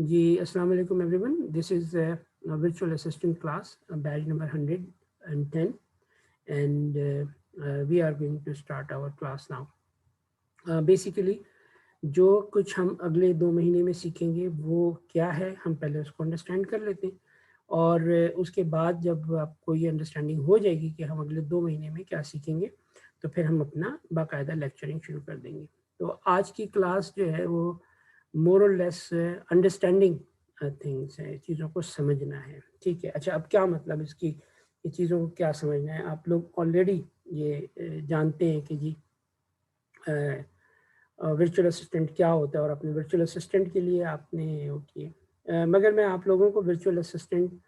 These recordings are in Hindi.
जी, अस्सलाम वालेकुम everyone. This is a virtual assistant class, badge number 110, and we are going to start our class now. Basically, जो कुछ हम अगले 2 महीने में सीखेंगे वो क्या है, हम पहले उसको अंडरस्टैंड कर लेते हैं और उसके बाद जब आपको ये अंडरस्टैंडिंग हो जाएगी कि हम अगले 2 महीने में क्या सीखेंगे, तो फिर हम अपना बाकायदा लेक्चरिंग शुरू कर देंगे. तो आज की क्लास जो है वो मोर और लेस अंडरस्टैंडिंग थिंग्स है, चीज़ों को समझना है. ठीक है, अच्छा अब क्या मतलब इसकी, ये चीज़ों को क्या समझना है. आप लोग ऑलरेडी ये जानते हैं कि जी वर्चुअल असिस्टेंट क्या होता है और अपने वर्चुअल असिस्टेंट के लिए आपने वो किए, मगर मैं आप लोगों को वर्चुअल असिस्टेंट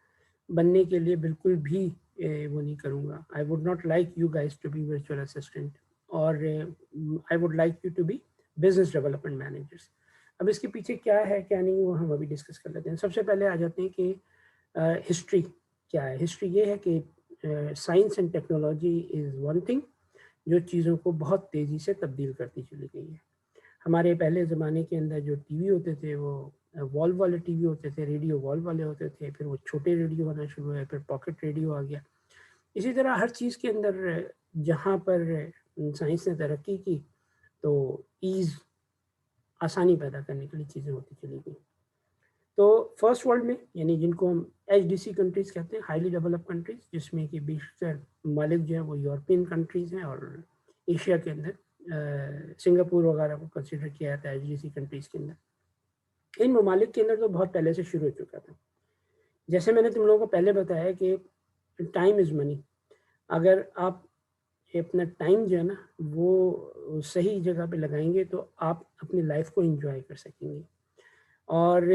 बनने के लिए बिल्कुल भी वो नहीं करूँगा. I would not like you guys to be virtual assistant और I would like you to be business development managers. अब इसके पीछे क्या है क्या नहीं वो हम अभी डिस्कस कर लेते हैं. सबसे पहले आ जाते हैं कि हिस्ट्री क्या है. हिस्ट्री ये है कि science and technology is one thing जो चीज़ों को बहुत तेज़ी से तब्दील करती चली गई है. हमारे पहले ज़माने के अंदर जो टीवी होते थे वो वॉल्व वाले टीवी होते थे, रेडियो वॉल्व वाले होते थे, फिर वो छोटे रेडियो होना शुरू हुए, फिर पॉकेट रेडियो आ गया. इसी तरह हर चीज़ के अंदर जहाँ पर साइंस ने तरक्की की तो ईज़, आसानी पैदा करने के लिए चीज़ें होती चली गई. तो फर्स्ट वर्ल्ड में यानी जिनको हम HDC कंट्रीज़ कहते हैं, हाईली डेवलप कंट्रीज़, जिसमें कि बेशतर मालिक जो है वो यूरोपियन कंट्रीज़ हैं और एशिया के अंदर सिंगापुर वगैरह को कंसिडर किया जाता है HDC कंट्रीज़ के अंदर. इन ममालिक के अंदर तो बहुत पहले से शुरू हो चुका था. जैसे मैंने तुम लोगों को पहले बताया कि टाइम इज़ मनी. अगर आप अपना टाइम जो है ना वो सही जगह पे लगाएंगे तो आप अपनी लाइफ को एंजॉय कर सकेंगे. और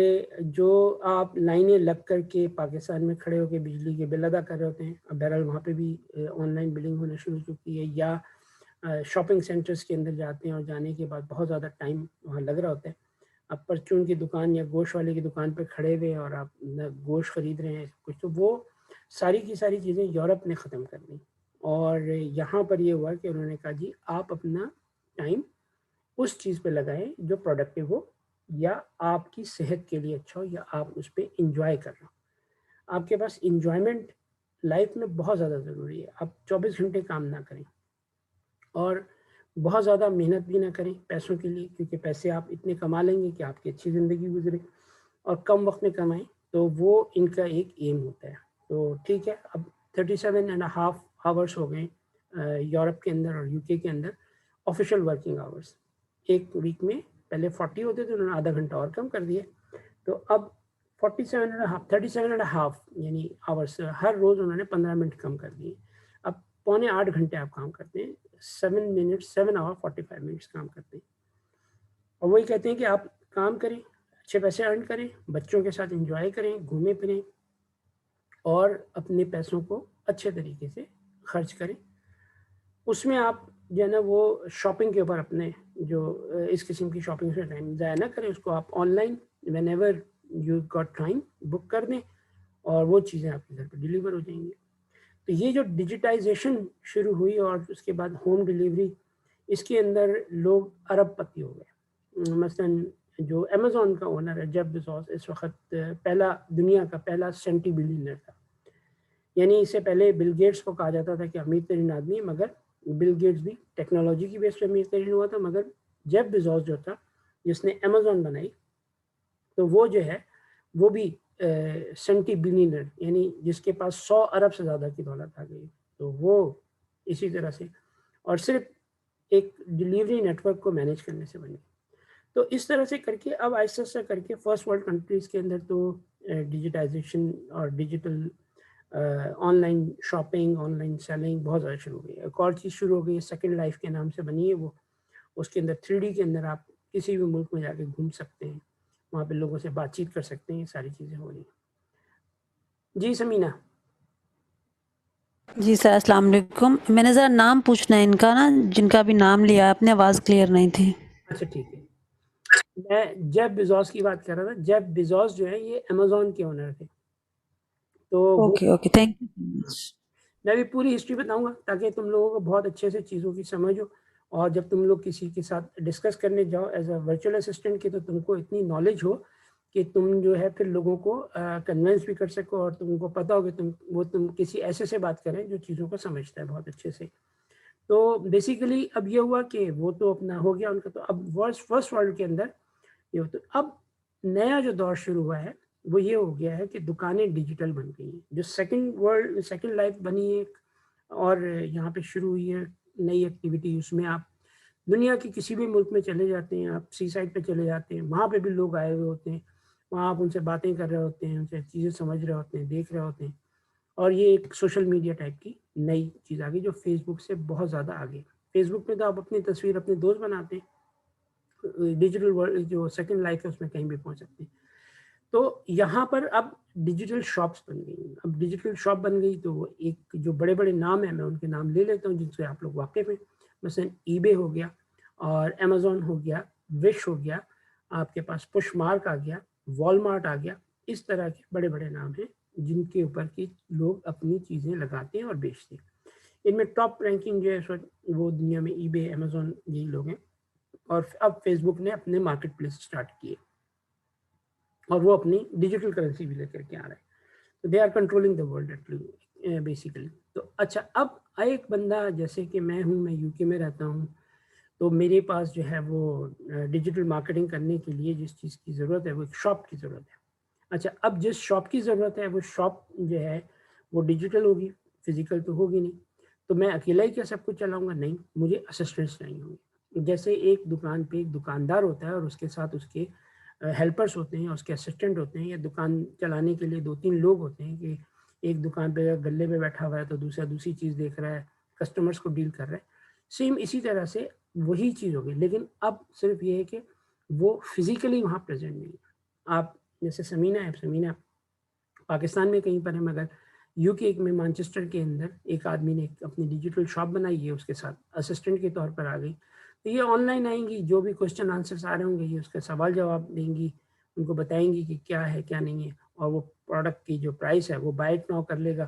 जो आप लाइनें लग कर के पाकिस्तान में खड़े होकर बिजली के बिल अदा कर रहे होते हैं, अब बहरहाल वहाँ पे भी ऑनलाइन बिलिंग होना शुरू हो चुकी है, या शॉपिंग सेंटर्स के अंदर जाते हैं और जाने के बाद बहुत ज़्यादा टाइम वहाँ लग रहा होता है. आप परचून की दुकान या गोश्त वाले की दुकान पर खड़े हुए और आप गोश्त ख़रीद रहे हैं कुछ, तो वो सारी की सारी चीज़ें यूरोप ने ख़त्म कर दी. और यहाँ पर ये हुआ कि उन्होंने कहा जी आप अपना टाइम उस चीज़ पे लगाएं जो प्रोडक्टिव हो या आपकी सेहत के लिए अच्छा हो या आप उस पर इंजॉय कर रहे हो. आपके पास इंजॉयमेंट लाइफ में बहुत ज़्यादा ज़रूरी है. आप 24 घंटे काम ना करें और बहुत ज़्यादा मेहनत भी ना करें पैसों के लिए, क्योंकि पैसे आप इतने कमा लेंगे कि आपकी अच्छी ज़िंदगी गुजरे, और कम वक्त में कमाएं, तो वो इनका एक एम होता है. तो ठीक है, अब 37.5 आवर्स हो गए यूरोप के अंदर और UK के अंदर ऑफिशियल वर्किंग आवर्स. एक वीक में पहले 40 होते थे, उन्होंने आधा घंटा और कम कर दिए, तो अब 37.5 यानी आवर्स हर रोज़ उन्होंने 15 मिनट कम कर दिए. अब 7.25 घंटे आप काम करते हैं, 7 आवर 45 मिनट्स काम करते हैं. और वही कहते हैं कि आप काम करें, अच्छे पैसे अर्न करें, बच्चों के साथ एंजॉय करें, घूमें फिरें और अपने पैसों को अच्छे तरीके से खर्च करें. उसमें आप जो है ना वो शॉपिंग के ऊपर अपने जो इस किस्म की शॉपिंग से टाइम ज़ाया ना करें, उसको आप online when ever you got time book कर दें और वो चीज़ें आपके घर पर डिलीवर हो जाएंगी. तो ये जो डिजिटाइजेशन शुरू हुई और उसके बाद होम डिलीवरी, इसके अंदर लोग अरबपति हो गए. मसलन जो अमेज़ॉन का ओनर है जेफ बेज़ोस, इस वक्त दुनिया का पहला सेंटी बिलियनर था. यानी इससे पहले बिल गेट्स को कहा जाता था कि अमीर तरीन आदमी, मगर बिल गेट्स भी टेक्नोलॉजी की बेस पे अमीर तरीन हुआ था, मगर जेफ बेज़ोस जो था जिसने अमेज़ॉन बनाई, तो वो जो है वो भी सेंटी बिलियनर, यानी जिसके पास 100 अरब से ज़्यादा की दौलत आ गई. तो वो इसी तरह से और सिर्फ एक डिलीवरी नेटवर्क को मैनेज करने से बनी. तो इस तरह से करके अब आहिस्ता आहिस्ता करके फर्स्ट वर्ल्ड कंट्रीज़ के अंदर तो डिजिटाइजेशन और digital online shopping, online selling बहुत ज़्यादा शुरू हो गई है. एक और चीज़ शुरू हो गई है, सेकंड लाइफ के नाम से बनी है वो. उसके अंदर 3D के अंदर आप किसी भी मुल्क में जाके घूम सकते हैं, वहाँ पे लोगों से बातचीत कर सकते हैं, ये सारी चीज़ें हो रही हैं. जी समीना. जी सर, अस्सलाम वालेकुम. मैंने ज़रा नाम पूछना है इनका ना, जिनका अभी नाम लिया आपने, आवाज़ क्लियर नहीं थी. अच्छा ठीक है, मैं जेफ बेज़ोस की बात कर रहा था. जेफ बेज़ोस जो है ये अमेज़ॉन के ओनर थे. तो वो okay, thank you so much. मैं भी पूरी हिस्ट्री बताऊंगा ताकि तुम लोगों को बहुत अच्छे से चीज़ों की समझ हो, और जब तुम लोग किसी के साथ डिस्कस करने जाओ एज अ वर्चुअल असिस्टेंट की, तो तुमको इतनी नॉलेज हो कि तुम जो है फिर लोगों को कन्विंस भी कर सको और तुमको पता हो कि तुम किसी ऐसे से बात करें जो चीज़ों को समझता है बहुत अच्छे से। तो बेसिकली अब ये हुआ कि वो तो अपना हो गया उनका, तो अब फर्स्ट वर्ल्ड के अंदर ये हो, तो अब नया जो दौर शुरू हुआ है वो ये हो गया है कि दुकानें डिजिटल बन गई हैं। जो सेकंड लाइफ बनी है और यहाँ पे शुरू हुई है नई एक्टिविटी, उसमें आप दुनिया के किसी भी मुल्क में चले जाते हैं, आप सी साइड पे चले जाते हैं, वहाँ पे भी लोग आए हुए होते हैं, वहाँ आप उनसे बातें कर रहे होते हैं, उनसे चीज़ें समझ रहे होते हैं, देख रहे होते हैं। और ये एक सोशल मीडिया टाइप की नई चीज़ आ गई जो फेसबुक से बहुत ज़्यादा आगे। फेसबुक पे तो आप अपनी तस्वीर अपने दोस्त बनाते हैं, डिजिटल वर्ल्ड जो सेकंड लाइफ है उसमें कहीं भी पहुंच सकते हैं। तो यहाँ पर अब डिजिटल शॉप्स बन गई। अब डिजिटल शॉप बन गई तो एक जो बड़े बड़े नाम है मैं उनके नाम ले लेता हूँ जिनसे आप लोग वाकिफ हैं। मसलन ईबे हो गया और अमेजोन हो गया, विश हो गया, आपके पास पुशमार्क आ गया, वॉलमार्ट आ गया। इस तरह के बड़े बड़े नाम हैं जिनके ऊपर की लोग अपनी चीज़ें लगाते हैं और बेचते हैं। इनमें टॉप रैंकिंग जो है इस वक्त वो दुनिया में ईबे, अमेजोन, यही लोग हैं। और अब फेसबुक ने अपने मार्केट प्लेस स्टार्ट किए और वो अपनी डिजिटल करेंसी भी लेकर के आ रहे हैं। तो they are controlling the world basically. तो अच्छा, अब एक बंदा जैसे कि मैं हूँ, मैं यूके में रहता हूँ, तो मेरे पास जो है वो डिजिटल मार्केटिंग करने के लिए जिस चीज़ की ज़रूरत है वो एक शॉप की ज़रूरत है। अच्छा, अब जिस शॉप की ज़रूरत है वो शॉप जो है वो डिजिटल होगी, फिजिकल तो होगी नहीं। तो मैं अकेला ही क्या सब कुछ चलाऊंगा? नहीं, मुझे असिस्टेंट्स चाहिए होंगे। जैसे एक दुकान पे एक दुकानदार होता है और उसके साथ उसके हेल्पर्स होते हैं, उसके असिस्टेंट होते हैं, या दुकान चलाने के लिए 2-3 लोग होते हैं कि एक दुकान पे अगर गल्ले पे बैठा हुआ है तो दूसरा दूसरी चीज़ देख रहा है, कस्टमर्स को डील कर रहा है। सेम इसी तरह से वही चीज़ होगी, लेकिन अब सिर्फ ये है कि वो फिजिकली वहाँ प्रेजेंट नहीं है। आप जैसे समीना है, समीना पाकिस्तान में कहीं पर है, मगर यूके में मैनचेस्टर के अंदर एक आदमी ने अपनी डिजिटल शॉप बनाई है, उसके साथ असिस्टेंट के तौर पर आ गई। तो ये ऑनलाइन आएंगी, जो भी क्वेश्चन आंसर्स आ रहे होंगे ये उसका सवाल जवाब देंगी, उनको बताएंगी कि क्या है क्या नहीं है, और वो प्रोडक्ट की जो प्राइस है वो बाय इट नाउ कर लेगा।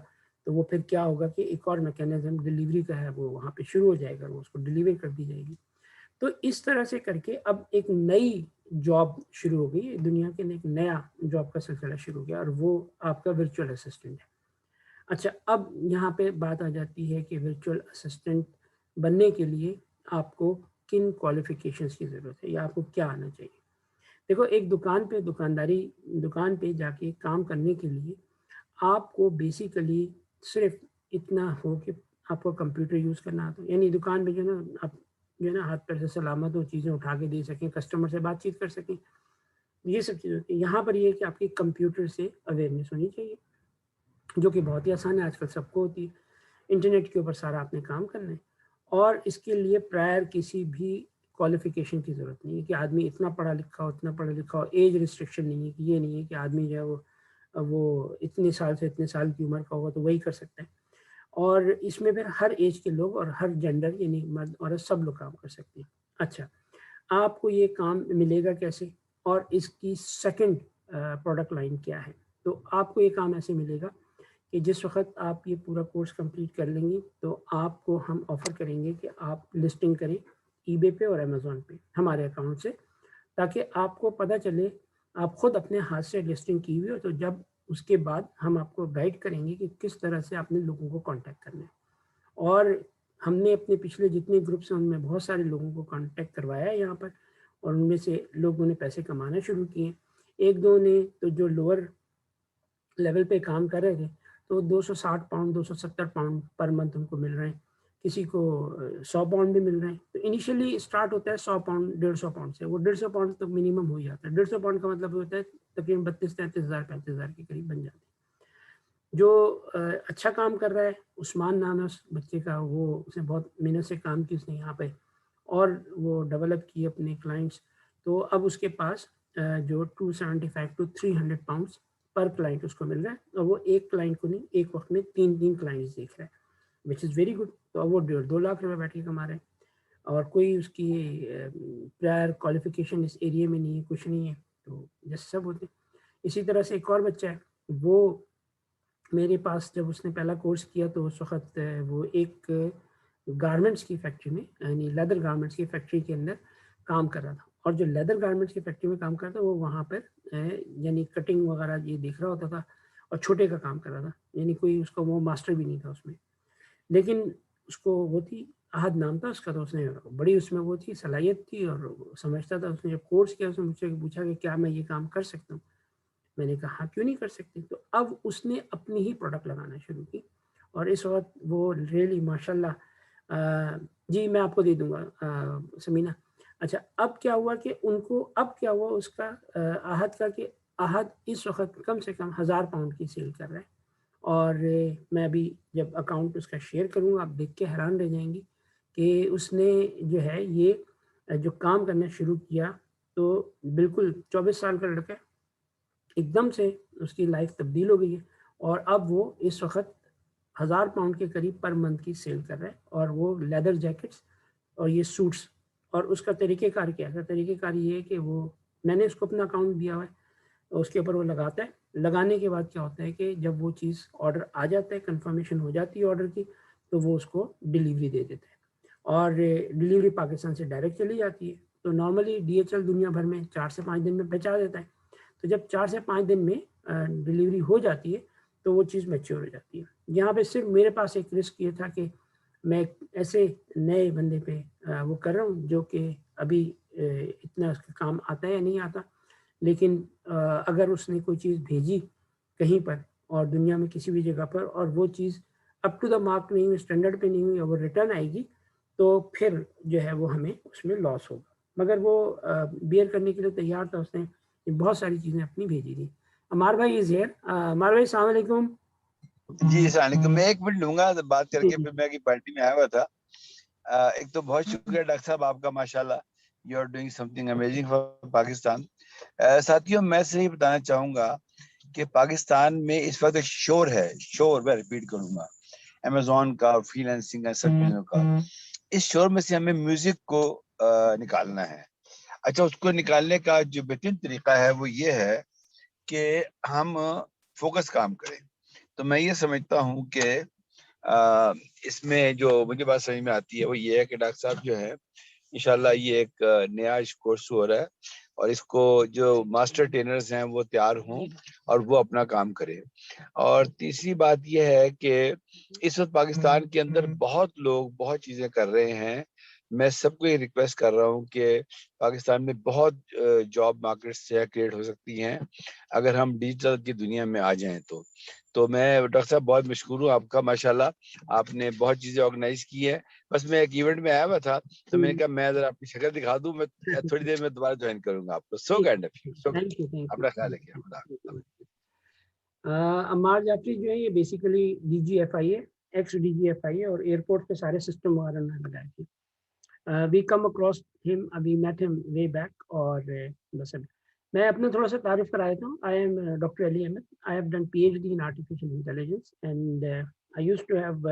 तो वो फिर क्या होगा कि एक और मैकेनिज्म डिलीवरी का है वो वहाँ पे शुरू हो जाएगा, वो उसको डिलीवर कर दी जाएगी। तो इस तरह से करके अब एक नई जॉब शुरू हो गई दुनिया के, एक नया जॉब का सिलसिला शुरू हो गया और वो आपका वर्चुअल असिस्टेंट है। अच्छा, अब यहाँ पे बात आ जाती है कि वर्चुअल असिस्टेंट बनने के लिए आपको किन क्वालिफिकेशंस की ज़रूरत है या आपको क्या आना चाहिए। देखो, एक दुकान पे जाके काम करने के लिए आपको बेसिकली सिर्फ इतना हो कि आपको कंप्यूटर यूज़ करना आता हो, यानी दुकान में जो है ना आप जो है ना हाथ पैर से सलामत हो, चीज़ें उठा के दे सकें, कस्टमर से बातचीत कर सकें, ये सब चीज़ें होती हैं। यहाँ पर ये है कि आपकी कंप्यूटर से अवेयरनेस होनी चाहिए, जो कि बहुत ही आसान है, आजकल सबको होती है। इंटरनेट के ऊपर सारा आपने काम करना है और इसके लिए प्रायर किसी भी क्वालिफिकेशन की ज़रूरत नहीं है कि आदमी इतना पढ़ा लिखा हो, इतना पढ़ा लिखा हो। एज रिस्ट्रिक्शन नहीं है कि ये नहीं है कि आदमी जो है वो इतने साल से इतने साल की उम्र का होगा तो वही कर सकता है। और इसमें फिर हर एज के लोग और हर जेंडर यानी मर्द औरत सब लोग काम कर सकते हैं। अच्छा, आपको ये काम मिलेगा कैसे और इसकी सेकंड प्रोडक्ट लाइन क्या है? तो आपको ये काम ऐसे मिलेगा कि जिस वक़्त आप ये पूरा कोर्स कंप्लीट कर लेंगी तो आपको हम ऑफ़र करेंगे कि आप लिस्टिंग करें ईबे पे और अमेज़न पे हमारे अकाउंट से, ताकि आपको पता चले, आप खुद अपने हाथ से लिस्टिंग की हुई हो, तो जब उसके बाद हम आपको गाइड करेंगे कि किस तरह से आपने लोगों को कॉन्टैक्ट करना है। और हमने अपने पिछले जितने ग्रुप्स हैं उनमें बहुत सारे लोगों को कॉन्टैक्ट करवाया है यहाँ पर, और उनमें से लोगों ने पैसे कमाना शुरू किए। 1-2 ने तो जो लोअर लेवल पे काम कर रहे थे तो 260 पाउंड 270 पाउंड पर मंथ उनको मिल रहे हैं, किसी को 100 पाउंड भी मिल रहे हैं। तो इनिशियली स्टार्ट होता है 100 पाउंड 150 पाउंड से, वो 150 पाउंड तक मिनिमम हो जाता है। 150 पाउंड का मतलब होता है तकरीबन 32-33 हज़ार 35 हज़ार के करीब बन जाते हैं। जो अच्छा काम कर रहा है, उस्मान नाम है उस बच्चे का, वो उसने बहुत मेहनत से काम की उसने यहाँ पे और वो डेवलप किए अपने क्लाइंट्स। तो अब उसके पास जो 275 टू 300 पाउंड्स पर क्लाइंट उसको मिल रहा है, और वो एक क्लाइंट को नहीं, एक वक्त में 3-3 क्लाइंट्स देख रहा है, विच इज़ वेरी गुड। तो अब वो 1.5-2 लाख रुपए बैठ के कमा रहे हैं और कोई उसकी प्रायर क्वालिफिकेशन इस एरिया में नहीं है, कुछ नहीं है, तो जैसे सब होते हैं। इसी तरह से एक और बच्चा है, वो मेरे पास जब उसने पहला कोर्स किया तो उस वक़्त वो एक गारमेंट्स की फैक्ट्री में, यानी लेदर गारमेंट्स की फैक्ट्री के अंदर काम कर रहा था और जो लेदर गारमेंट्स की फैक्ट्री में काम करता वो वहाँ पर यानी कटिंग वगैरह ये देख रहा होता था और छोटे का काम कर रहा था, यानी कोई उसका वो मास्टर भी नहीं था उसमें। लेकिन उसको वो थी, अहद नाम था उसका, तो उसने बड़ी उसमें वो थी, सलाहियत थी और समझता था। उसने जब कोर्स किया उसने मुझसे पूछा कि क्या मैं ये काम कर सकता हूँ? मैंने कहा हाँ, क्यों नहीं कर सकती। तो अब उसने अपनी ही प्रोडक्ट लगाना शुरू की और इस वक्त वो रियली माशाल्लाह। जी मैं आपको दे दूंगा समीना। अच्छा, अब क्या हुआ कि उनको, अब क्या हुआ उसका आहद का, कि आहद इस वक्त कम से कम 1000 पाउंड की सेल कर रहा है। और मैं अभी जब अकाउंट उसका शेयर करूँगा आप देख के हैरान रह जाएंगी कि उसने जो है ये जो काम करना शुरू किया, तो बिल्कुल 24 साल का लड़का है, एकदम से उसकी लाइफ तब्दील हो गई है और अब वो इस वक्त 1000 पाउंड के करीब पर मंथ की सेल कर रहा है। और वो लेदर जैकेट्स और ये सूट्स, और उसका तरीक़ेकार क्या है? तरीक़ेकार ये है कि वो, मैंने उसको अपना अकाउंट दिया हुआ है, उसके ऊपर वो लगाता है। लगाने के बाद क्या होता है कि जब वो चीज़ ऑर्डर आ जाता है, कंफर्मेशन हो जाती है ऑर्डर की, तो वो उसको डिलीवरी दे देता है और डिलीवरी पाकिस्तान से डायरेक्ट चली जाती है। तो नॉर्मली डीएचएल दुनिया भर में 4 से 5 दिन में पहुँचा देता है। तो जब 4 से 5 दिन में डिलीवरी हो जाती है तो वो चीज़ मैच्योर हो जाती है। यहाँ पे सिर्फ मेरे पास एक रिस्क ये था कि मैं ऐसे नए बंदे पे वो कर रहा हूँ जो कि अभी इतना उसका काम आता है या नहीं आता। लेकिन अगर उसने कोई चीज़ भेजी कहीं पर और दुनिया में किसी भी जगह पर और वो चीज़ अप टू द मार्क नहीं हुई, स्टैंडर्ड पे नहीं हुई और वो रिटर्न आएगी, तो फिर जो है वो हमें उसमें लॉस होगा। मगर वो बियर करने के लिए तैयार था, उसने बहुत सारी चीज़ें अपनी भेजी थी। अमार भाई इज़ हियर। अमार भाई अस्सलाम वालेकुम। जी अस्सलाम वालेकुम। मैं 1 मिनट लूंगा तो बात जी, करके, जी। फिर मैं की पार्टी में आया हुआ था। एक तो बहुत शुक्रिया डॉक्टर साहब आपका, माशाल्लाह you are doing something amazing for Pakistan. साथियों मैं से ही बताना चाहूंगा कि पाकिस्तान में इस वक्त एक शोर है, शोर मैं रिपीट करूंगा, अमेज़न का, फ्रीलांसिंग का, सब चीजों का। इस शोर में से हमें म्यूजिक को निकालना है। अच्छा, उसको निकालने का जो बेहतरीन तरीका है वो ये है कि हम फोकस काम करें। तो मैं ये समझता हूँ कि इसमें जो मुझे बात समझ में आती है वो ये है कि डॉक्टर साहब जो है, इंशाल्लाह ये एक नया कोर्स हो रहा है और इसको जो मास्टर ट्रेनर्स हैं वो तैयार हों और वो अपना काम करें। और तीसरी बात ये है कि इस वक्त पाकिस्तान के अंदर बहुत लोग बहुत चीजें कर रहे हैं। मैं सबको ये रिक्वेस्ट कर रहा हूँ कि पाकिस्तान में बहुत जॉब मार्केट्स क्रिएट हो सकती हैं अगर हम डिजिटल की दुनिया में आ जाएं तो मैं डॉक्टर साहब बहुत मशहूर हूँ आपका, माशाल्लाह आपने बहुत चीजें ऑर्गेनाइज की है। बस मैं एक इवेंट में आया हुआ था तो मैंने कहा मैं जरा अपनी शक्ल दिखा दूं, मैं थोड़ी देर में दोबारा ज्वाइन करूंगा आपको। So kind of you, so thank you, thank you. अपना ख्याल रखिए। खुदा। अम्मार जाफरी जो है ये बेसिकली डीजीएफआई है, एक्स डीजीएफआई है और एयरपोर्ट पे सारे सिस्टम वगैरह उन्होंने लगाए थे। We come across him, we met him way back. और बस अब मैं अपना थोड़ा सा तारीफ कराया था। I am doctor Ali Ahmad. I have done PhD in artificial intelligence and I used to have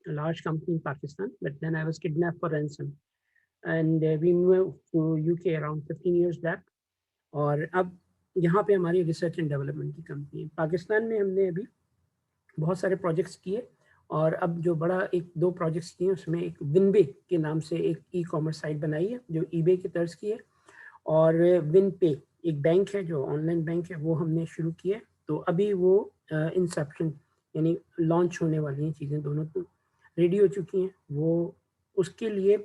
a large company in Pakistan, but then I was kidnapped for ransom and we moved to UK around 15 years back। और अब यहाँ पे हमारी रिसर्च एंड डेवलपमेंट की कंपनी है। पाकिस्तान में हमने अभी बहुत सारे प्रोजेक्ट्स किए और अब जो बड़ा एक दो प्रोजेक्ट्स किए उसमें एक विनबे के नाम से एक ई कॉमर्स साइट बनाई है जो ईबे की तर्ज की है। और विन पे एक बैंक है जो ऑनलाइन बैंक है, वो हमने शुरू किया। तो अभी वो इंसेप्शन यानी लॉन्च होने वाली हैं चीज़ें, दोनों तो रेडी हो चुकी हैं। वो उसके लिए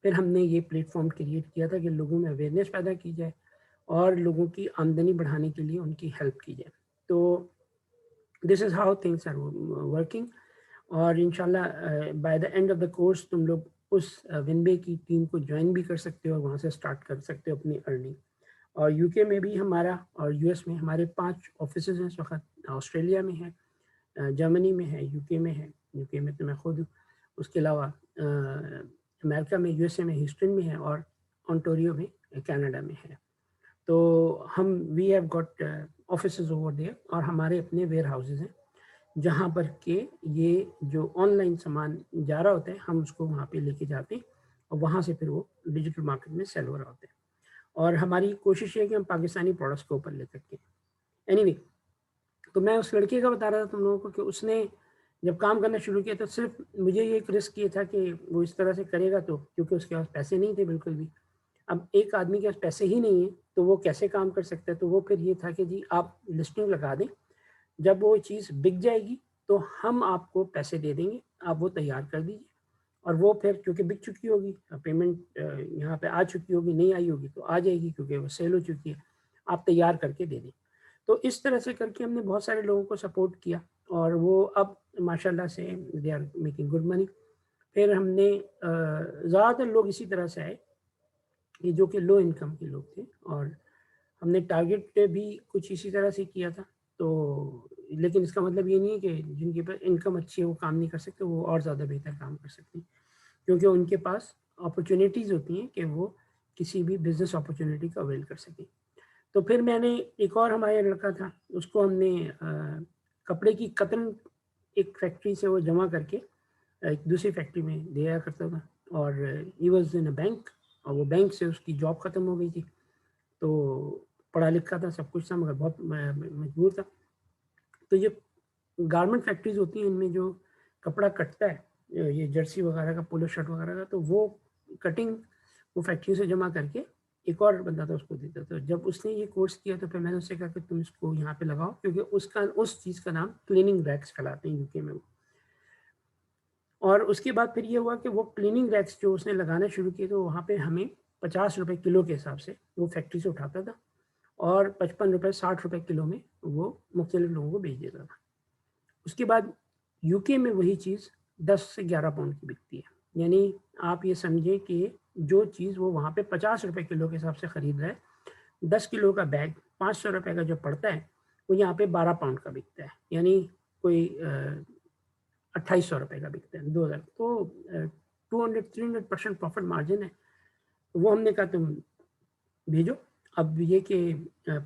फिर हमने ये प्लेटफॉर्म क्रिएट किया था कि लोगों में अवेयरनेस पैदा की जाए और लोगों की आमदनी बढ़ाने के लिए उनकी हेल्प की जाए। तो this is how things are working. और इंशाल्लाह by the end of the course तुम लोग उस विनबे की टीम को ज्वाइन भी कर सकते हो और वहाँ से स्टार्ट कर सकते हो अपनी अर्निंग। और यूके में भी हमारा और यूएस में हमारे 5 ऑफिसेज हैं इस वक्त। ऑस्ट्रेलिया में है, जर्मनी में है, यूके में है, यूके में तो मैं खुद हूँ। उसके अलावा अमेरिका में, यूएसए में ह्यूस्टन में है और ओंटारियो में कनाडा में है। तो हम we have got offices over there और हमारे अपने वेयर हाउसेज हैं जहाँ पर के ये जो ऑनलाइन सामान जा रहा होता है हम उसको वहाँ पे लेके जाते हैं और वहाँ से फिर वो डिजिटल मार्केट में सेल हो रहा होता है। और हमारी कोशिश है कि हम पाकिस्तानी प्रोडक्ट्स को ऊपर ले सकें। एनीवे, तो मैं उस लड़के का बता रहा था तुम लोगों को कि उसने जब काम करना शुरू किया तो सिर्फ मुझे ये एक रिस्क ये था कि वो इस तरह से करेगा तो, क्योंकि उसके पास पैसे नहीं थे बिल्कुल भी। अब एक आदमी के पास पैसे ही नहीं है तो वो कैसे काम कर सकता है? तो वो फिर ये था कि जी आप लिस्टिंग लगा दें, जब वो चीज़ बिक जाएगी तो हम आपको पैसे दे देंगे, आप वो तैयार कर दीजिए। और वो फिर क्योंकि बिक चुकी होगी, पेमेंट यहाँ पे आ चुकी होगी, नहीं आई होगी तो आ जाएगी क्योंकि वो सेल हो चुकी है, आप तैयार करके दे दें। तो इस तरह से करके हमने बहुत सारे लोगों को सपोर्ट किया और वो अब माशाल्लाह से they are making good money. फिर हमने ज़्यादातर लोग इसी तरह से आए कि जो कि लो इनकम के लोग थे और हमने टारगेट भी कुछ इसी तरह से किया था। तो लेकिन इसका मतलब ये नहीं है कि जिनके पास इनकम अच्छी है वो काम नहीं कर सकते, वो और ज़्यादा बेहतर काम कर सकते हैं क्योंकि उनके पास अपॉर्चुनिटीज़ होती हैं कि वो किसी भी बिज़नेस अपॉर्चुनिटी का अवेल कर सकें। तो फिर मैंने एक और हमारे लड़का था, उसको हमने कपड़े की कतरन एक फैक्ट्री से वो जमा करके एक दूसरी फैक्ट्री में दिया करता था और he was in a bank और वो बैंक से उसकी जॉब ख़त्म हो गई थी। तो पढ़ा लिखा था, सब कुछ था मगर बहुत मजबूर था। तो ये गारमेंट फैक्ट्रीज़ होती हैं, इनमें जो कपड़ा कटता है, ये जर्सी वगैरह का, पोलो शर्ट वगैरह का, तो वो कटिंग वो फैक्ट्री से जमा करके एक और बंदा था उसको देता। तो जब उसने ये कोर्स किया तो फिर मैंने उससे कहा कि तुम इसको यहाँ पे लगाओ क्योंकि उसका उस चीज़ का नाम क्लीनिंग रैक्स कहलाते हैं यूके में वो। और उसके बाद फिर ये हुआ कि वो क्लीनिंग रैक्स जो उसने लगाना शुरू किए तो वहाँ पे हमें 50 रुपए किलो के हिसाब से वो फैक्ट्री से उठाता था और 55 रुपए 60 रुपए किलो में वो मुख्तलिफ लोगों को बेच देता था। उसके बाद यूके में वही चीज़ 10 से 11 पाउंड की बिकती है। यानी आप ये समझें कि जो चीज़ वो वहाँ पे 50 रुपए किलो के हिसाब से ख़रीद रहा है, 10 किलो का बैग 500 रुपए का जो पड़ता है वो यहाँ पे 12 पाउंड का बिकता है। यानी कोई 2800 रुपए का बिकता है, 2000। तो 200-300% प्रॉफिट मार्जिन है। वो हमने कहा तुम भेजो। अब ये कि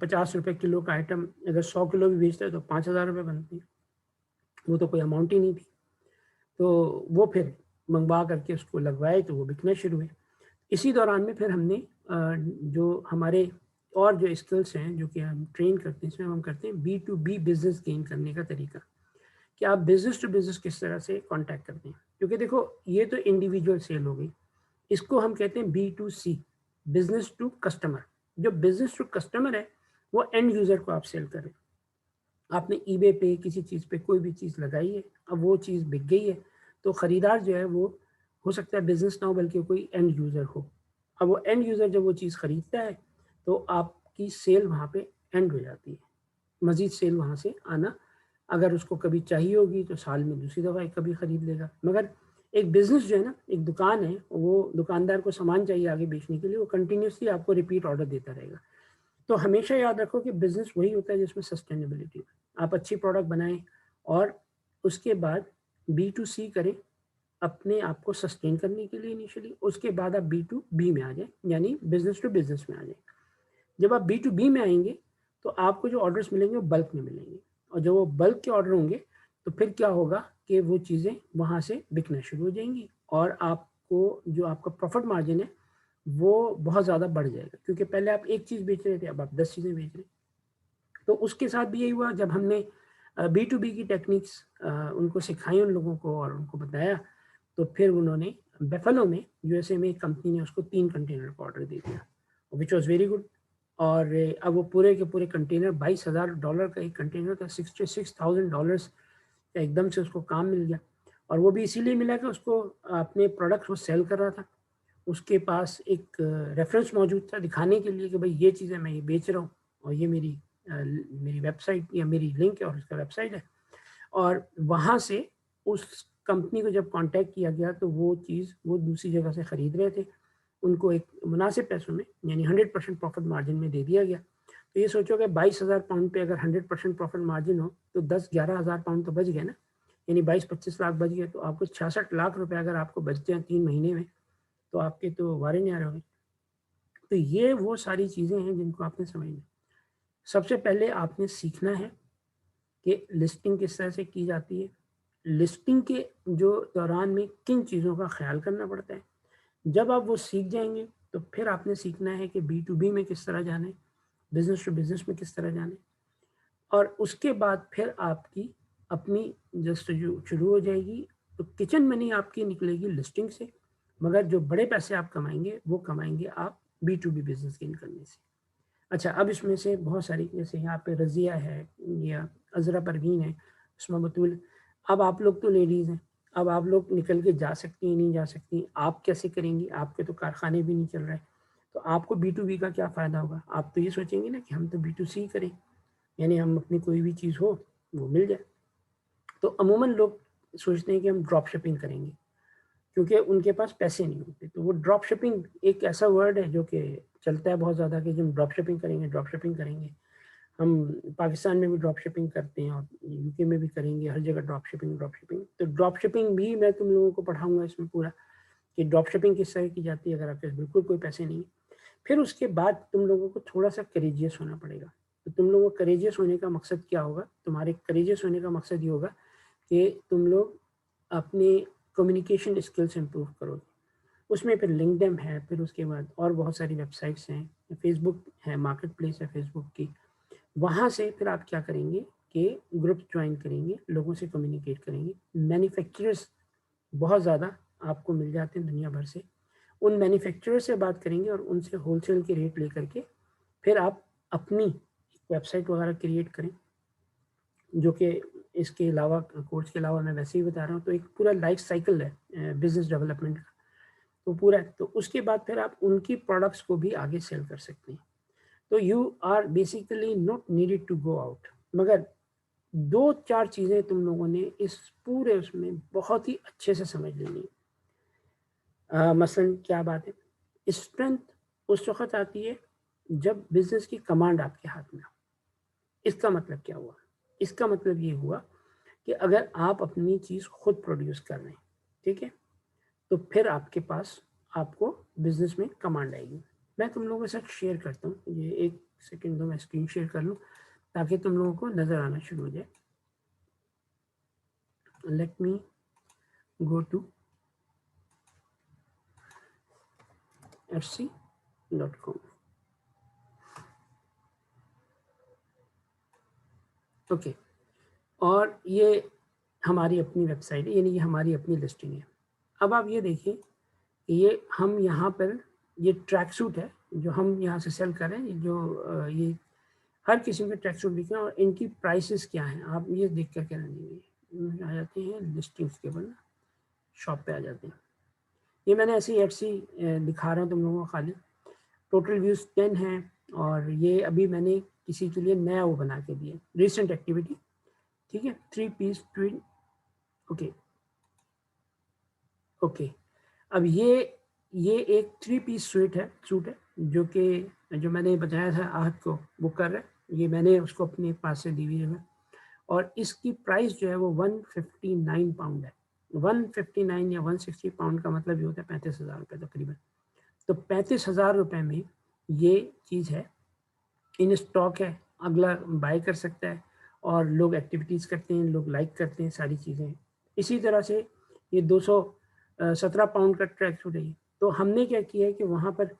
50 रुपए किलो का आइटम अगर 100 किलो भी बेचता है तो 5000 रुपये बनते हैं, वो तो कोई अमाउंट ही नहीं थी। तो वो फिर मंगवा करके उसको लगवाए तो वो बिकना शुरू हुए। इसी दौरान में फिर हमने जो हमारे और जो स्किल्स हैं जो कि हम ट्रेन करते हैं, इसमें हम करते हैं B2B बिजनेस गेन करने का तरीका, कि आप बिजनेस टू बिजनेस किस तरह से कांटेक्ट करते हैं। क्योंकि देखो ये तो इंडिविजुअल सेल हो गई, इसको हम कहते हैं B2C, बिजनेस टू कस्टमर। जो बिजनेस टू कस्टमर है वो एंड यूजर को आप सेल करें। आपने ईबे पे किसी चीज़ पे कोई भी चीज़ लगाई है, अब वो चीज़ बिक गई है तो ख़रीदार जो है वो हो सकता है बिजनेस ना हो बल्कि कोई एंड यूज़र हो। अब वो एंड यूज़र जब वो चीज़ ख़रीदता है तो आपकी सेल वहाँ पे एंड हो जाती है। मज़ीद सेल वहाँ से आना, अगर उसको कभी चाहिए होगी तो साल में दूसरी दफ़ा कभी ख़रीद लेगा। मगर एक बिज़नेस जो है ना, एक दुकान है, वो दुकानदार को सामान चाहिए आगे बेचने के लिए, वो कंटिन्यूसली आपको रिपीट ऑर्डर देता रहेगा। तो हमेशा याद रखो कि बिज़नेस वही होता है जिसमें सस्टेनेबिलिटी हो। आप अच्छी प्रोडक्ट बनाएँ और उसके बाद B2C करें, अपने आप को सस्टेन करने के लिए इनिशियली, उसके बाद आप B2B में आ जाएँ, यानी बिज़नेस टू बिज़नेस में आ जाएँ। जब आप B2B में आएँगे तो आपको जो ऑर्डर्स मिलेंगे वो बल्क में मिलेंगे और जब वो बल्क के ऑर्डर होंगे तो फिर क्या होगा कि वो चीज़ें वहाँ से बिकना शुरू हो जाएंगी और आपको जो आपका प्रॉफिट मार्जिन है वो बहुत ज़्यादा बढ़ जाएगा, क्योंकि पहले आप एक चीज़ बेच रहे थे, अब आप 10 चीज़ें बेच रहे हैं। तो उसके साथ भी यही हुआ, जब हमने B2B की टेक्निक्स उनको सिखाई उन लोगों को और उनको बताया, तो फिर उन्होंने बेफलो में, यूएसए में एक कंपनी ने उसको 3 कंटेनर का ऑर्डर दे दिया, विच वॉज़ वेरी गुड। और अब वो पूरे के पूरे कंटेनर, $22,000 का एक कंटेनर था, $66,000 का एकदम से उसको काम मिल गया। और वो भी इसीलिए मिला कि उसको अपने प्रोडक्ट वो सेल कर रहा था, उसके पास एक रेफरेंस मौजूद था दिखाने के लिए कि भाई ये चीज़ें मैं ये बेच रहा हूँ और ये मेरी वेबसाइट या मेरी लिंक है और उसका वेबसाइट है। और वहाँ से उस कंपनी को जब कांटेक्ट किया गया तो वो चीज़ वो दूसरी जगह से ख़रीद रहे थे, उनको एक मुनासिब पैसों में यानी 100% प्रॉफिट मार्जिन में दे दिया गया। तो ये सोचो कि 22,000 पाउंड पे अगर 100% प्रॉफिट मार्जिन हो तो 10-11 हज़ार पाउंड तो बच गए ना, यानी 22-25 लाख बच गए। तो आपको 66 लाख रुपए अगर आपको बच जाए 3 महीने में तो आपके तो वारे नहीं आ रहे होंगे। तो ये वो सारी चीज़ें हैं जिनको आपने समझना। सबसे पहले आपने सीखना है कि लिस्टिंग किस तरह से की जाती है, लिस्टिंग के जो दौरान में किन चीज़ों का ख्याल करना पड़ता है। जब आप वो सीख जाएंगे तो फिर आपने सीखना है कि B2B में किस तरह जाना है, बिजनेस टू बिजनेस में किस तरह जाना है। और उसके बाद फिर आपकी अपनी जस्ट जो शुरू हो जाएगी, तो किचन मनी आपकी निकलेगी लिस्टिंग से, मगर जो बड़े पैसे आप कमाएंगे वो कमाएंगे आप B2B बिजनेस गेन करने से। अच्छा, अब इसमें से बहुत सारी, जैसे यहाँ पे रज़िया है या अज़रा परवीन है, उस्मा बतूल, अब आप लोग तो लेडीज़ हैं, अब आप लोग निकल के जा सकती हैं, नहीं जा सकती, आप कैसे करेंगी? आपके तो कारखाने भी नहीं चल रहे, तो आपको B2B का क्या फ़ायदा होगा? आप तो ये सोचेंगे ना कि हम तो B2C करें, यानी हम अपनी कोई भी चीज़ हो वो मिल जाए। तो अमूमन लोग सोचते हैं कि हम ड्रॉप शिपिंग करेंगे, क्योंकि उनके पास पैसे नहीं होते। तो वो ड्रॉप शिपिंग एक ऐसा वर्ड है जो कि चलता है बहुत ज़्यादा कि हम ड्रॉप शिपिंग करेंगे, ड्रॉप शिपिंग करेंगे। हम पाकिस्तान में भी ड्रॉप शिपिंग करते हैं और यूके में भी करेंगे, हर जगह ड्रॉप शिपिंग, ड्रॉप शिपिंग। तो ड्रॉप शिपिंग भी मैं तुम लोगों को पढ़ाऊंगा इसमें पूरा, कि ड्रॉप शिपिंग किस तरह की जाती है अगर आपके पास बिल्कुल कोई पैसे नहीं। फिर उसके बाद तुम लोगों को थोड़ा सा करेजियस होना पड़ेगा। तो तुम लोगों को करेजियस होने का मकसद क्या होगा? तुम्हारे करेजियस होने का मकसद ये होगा कि तुम लोग अपने कम्युनिकेशन स्किल्स इंप्रूव करोगे। उसमें फिर लिंक्डइन है, फिर उसके बाद और बहुत सारी वेबसाइट्स हैं, फेसबुक है, मार्केट प्लेस है फेसबुक की। वहाँ से फिर आप क्या करेंगे कि ग्रुप ज्वाइन करेंगे, लोगों से कम्युनिकेट करेंगे। मैन्युफैक्चरर्स बहुत ज़्यादा आपको मिल जाते हैं दुनिया भर से, उन मैन्युफैक्चरर से बात करेंगे और उनसे होलसेल के रेट लेकर के फिर आप अपनी वेबसाइट वगैरह क्रिएट करें, जो कि इसके अलावा, कोर्स के अलावा मैं वैसे ही बता रहा हूँ। तो एक पूरा लाइफ साइकिल है बिजनेस डेवलपमेंट का, तो पूरा। तो उसके बाद फिर आप उनकी प्रोडक्ट्स को भी आगे सेल कर सकते हैं। तो you are basically not needed to go out. मगर 2-4 चीज़ें तुम लोगों ने इस पूरे उसमें बहुत ही अच्छे से समझ लेनी है। मसलन क्या बात है? स्ट्रेंथ उस वक्त आती है जब बिजनेस की कमांड आपके हाथ में हो। इसका मतलब क्या हुआ? इसका मतलब ये हुआ कि अगर आप अपनी चीज़ खुद प्रोड्यूस कर रहे हैं, ठीक है, तो फिर आपके पास, आपको बिजनेस में कमांड आएगी। मैं तुम लोगों के साथ शेयर करता हूँ, ये एक सेकंड दो, मैं स्क्रीन शेयर कर लूँ ताकि तुम लोगों को नज़र आना शुरू हो जाए। Let me go to etsy.com। Okay, और ये हमारी अपनी वेबसाइट है, यानी ये हमारी अपनी लिस्टिंग है। अब आप ये देखिए, ये हम यहाँ पर, ये ट्रैक सूट है जो हम यहाँ से सेल कर रहे हैं, जो ये हर किस्म के ट्रैक सूट दिख रहे हैं, और इनकी प्राइसेस क्या हैं आप ये देख कर क्या जानेंगे। आ जाते हैं लिस्टिंग्स के बल, शॉप पे आ जाते हैं। ये मैंने ऐसे ही एटसी दिखा रहा हूँ तुम लोगों को खाली। टोटल व्यूज़ 10 हैं, और ये अभी मैंने किसी के लिए नया वो बना के दिया, रिसेंट एक्टिविटी, ठीक है। 3 पीस ट्विन, ओके ओके। अब ये एक 3 पीस सूट है जो कि जो मैंने बताया था आहत को बुक कर रहा है, ये मैंने उसको अपने पास से दी हुई है, और इसकी प्राइस जो है वो 159 पाउंड है। 159 या 160 पाउंड का मतलब ये होता है 35,000 रुपये तकरीबन। तो 35,000 रुपये में ये चीज़ है, इन स्टॉक है, अगला बाय कर सकता है, और लोग एक्टिविटीज़ करते हैं, लोग लाइक करते हैं, सारी चीज़ें। इसी तरह से ये 217 पाउंड का ट्रैक सूट है। तो हमने क्या किया है कि वहाँ पर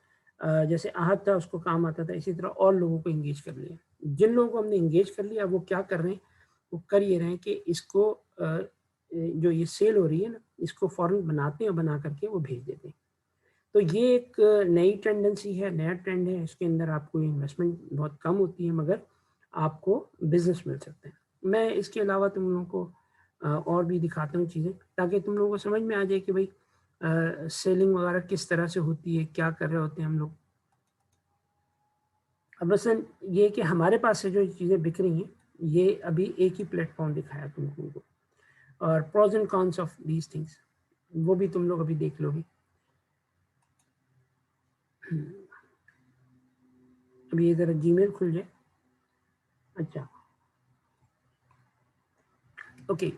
जैसे आहत था उसको काम आता था, इसी तरह और लोगों को इंगेज कर लिया। जिन लोगों को हमने इंगेज कर लिया वो क्या कर रहे हैं, वो कर ये रहे हैं कि इसको जो ये सेल हो रही है ना, इसको फ़ौरन बनाते हैं, बना करके वो भेज देते हैं। तो ये एक नई टेंडेंसी है, नया ट्रेंड है। इसके अंदर आपको इन्वेस्टमेंट बहुत कम होती है, मगर आपको बिजनेस मिल सकता है। मैं इसके अलावा तुम लोगों को और भी दिखाता हूँ चीज़ें, ताकि तुम लोगों को समझ में आ जाए कि भाई सेलिंग वगैरह किस तरह से होती है, क्या कर रहे होते हैं हम लोग। अब मसलन ये कि हमारे पास से जो चीज़ें बिक रही हैं, ये अभी एक ही प्लेटफॉर्म दिखाया तुम लोगों को, और pros and cons of these things वो भी तुम लोग अभी देख लोगे। अभी ये ज़रा जीमेल खुल जाए। अच्छा, ओके।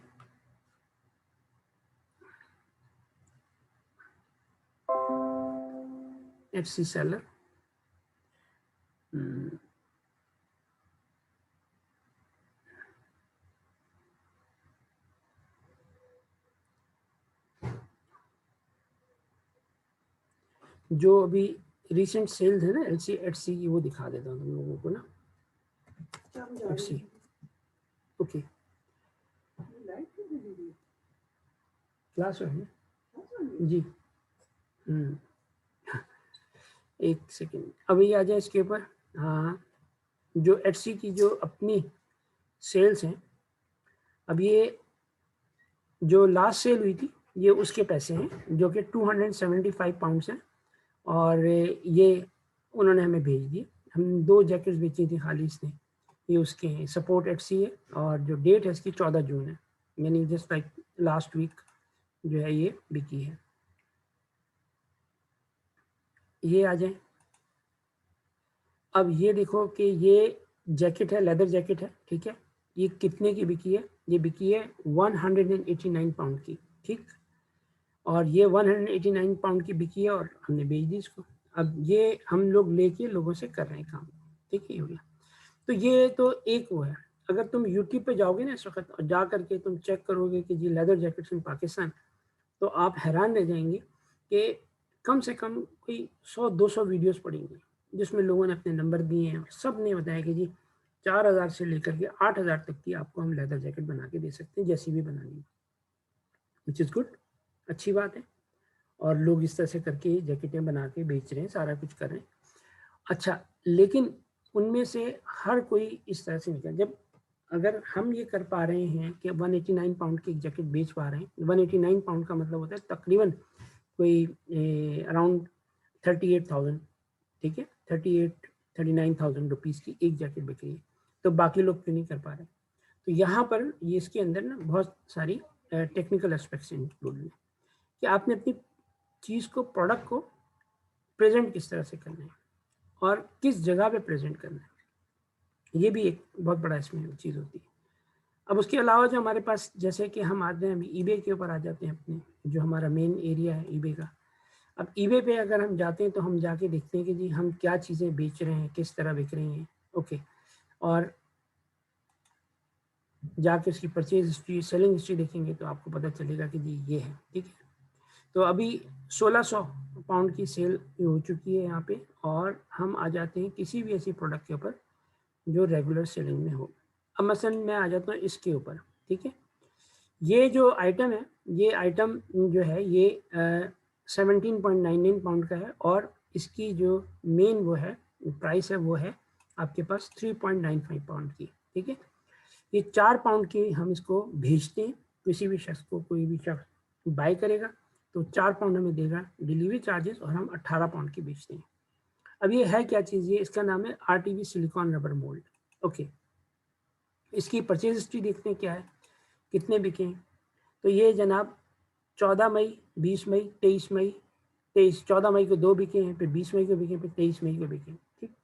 एफसी सेलर, जो अभी रिसेंट सेल्स है ना एटसी की, वो दिखा देता हूँ तुम लोगों को ना। एटसी, ओके, क्लास है जी। एक सेकेंड, अभी आ जाए इसके ऊपर। हाँ, जो एटसी की जो अपनी सेल्स हैं, अब ये जो लास्ट सेल हुई थी ये उसके पैसे हैं जो कि 275 पाउंड्स हैं, और ये उन्होंने हमें भेज दिए। हम 2 जैकेट्स बेची थी खाली इसने, ये उसके हैं। सपोर्ट एटसी है और जो डेट है इसकी 14 जून है, यानी जस्ट लाइक लास्ट वीक जो है ये बिकी है। ये आ जाए, अब ये देखो कि ये जैकेट है, लेदर जैकेट है, ठीक है। ये कितने की बिकी है? ये बिकी है 189 पाउंड की, ठीक। और ये 189 पाउंड की बिकी है और हमने बेच दी इसको। अब ये हम लोग लेके लोगों से कर रहे हैं काम, ठीक है, हो गया। तो ये तो एक वो है। अगर तुम यूट्यूब पे जाओगे ना इस वक्त और जा करके तुम चेक करोगे कि जी लेदर जैकेट्स इन पाकिस्तान, तो आप हैरान रह जाएंगे कि कम से कम कोई 100-200 वीडियोस पड़ेंगी जिसमें लोगों ने अपने नंबर दिए हैं और सब ने बताया कि जी 4000 से लेकर के 8000 तक की आपको हम लेदर जैकेट बना के दे सकते हैं, जैसी भी बनानी है, विच इज़ गुड, अच्छी बात है। और लोग इस तरह से करके जैकेटें बना के बेच रहे हैं, सारा कुछ कर रहे हैं। अच्छा, लेकिन उनमें से हर कोई इस तरह से निकल, जब अगर हम ये कर पा रहे हैं कि 189 पाउंड की एक जैकेट बेच पा रहे हैं, 189 पाउंड का मतलब होता है तकरीबन कोई अराउंड 38,000, ठीक है, 39,000 रुपीज़ की एक जैकेट बिक रही है। तो बाकी लोग क्यों नहीं कर पा रहे? तो यहाँ पर ये इसके अंदर ना बहुत सारी टेक्निकल एस्पेक्ट्स इंक्लूड हैं कि आपने अपनी चीज़ को, प्रोडक्ट को प्रेजेंट किस तरह से करना है और किस जगह पे प्रेजेंट करना है, ये भी एक बहुत बड़ा इसमें चीज़ होती है। अब उसके अलावा जो हमारे पास, जैसे कि हम आते हैं अभी ईबे के ऊपर आ जाते हैं, अपने जो हमारा मेन एरिया है ईबे का। अब ईबे पे अगर हम जाते हैं तो हम जाके देखते हैं कि जी हम क्या चीज़ें बेच रहे हैं, किस तरह बिक रही हैं, ओके। और जाके उसकी परचेज हिस्ट्री, सेलिंग हिस्ट्री देखेंगे तो आपको पता चलेगा कि जी ये है, ठीक है। तो अभी 1600 पाउंड की सेल हो चुकी है यहाँ पे, और हम आ जाते हैं किसी भी ऐसी प्रोडक्ट के ऊपर जो रेगुलर सेलिंग में हो। अब मसलन मैं आ जाता हूँ इसके ऊपर, ठीक है। ये जो आइटम है, ये आइटम जो है ये 17.99 पाउंड का है, और इसकी जो मेन वो है प्राइस है वो है आपके पास 3.95 पाउंड की, ठीक है। ये 4 पाउंड की हम इसको भेजते हैं, किसी भी शख्स को, कोई भी शख्स बाय करेगा तो 4 पाउंड हमें देगा डिलीवरी चार्जेस, और हम 18 पाउंड की बेचते हैं। अब ये है क्या चीज़? ये इसका नाम है RTV silicone rubber mould, okay. इसकी परचेज हिस्ट्री देखते हैं क्या है, कितने बिके हैं। तो ये जनाब 14 मई, 20 मई, 23 मई, 14 मई को 2 बिके हैं, फिर 20 मई को बिके, फिर 23 मई को बिके, ठीक।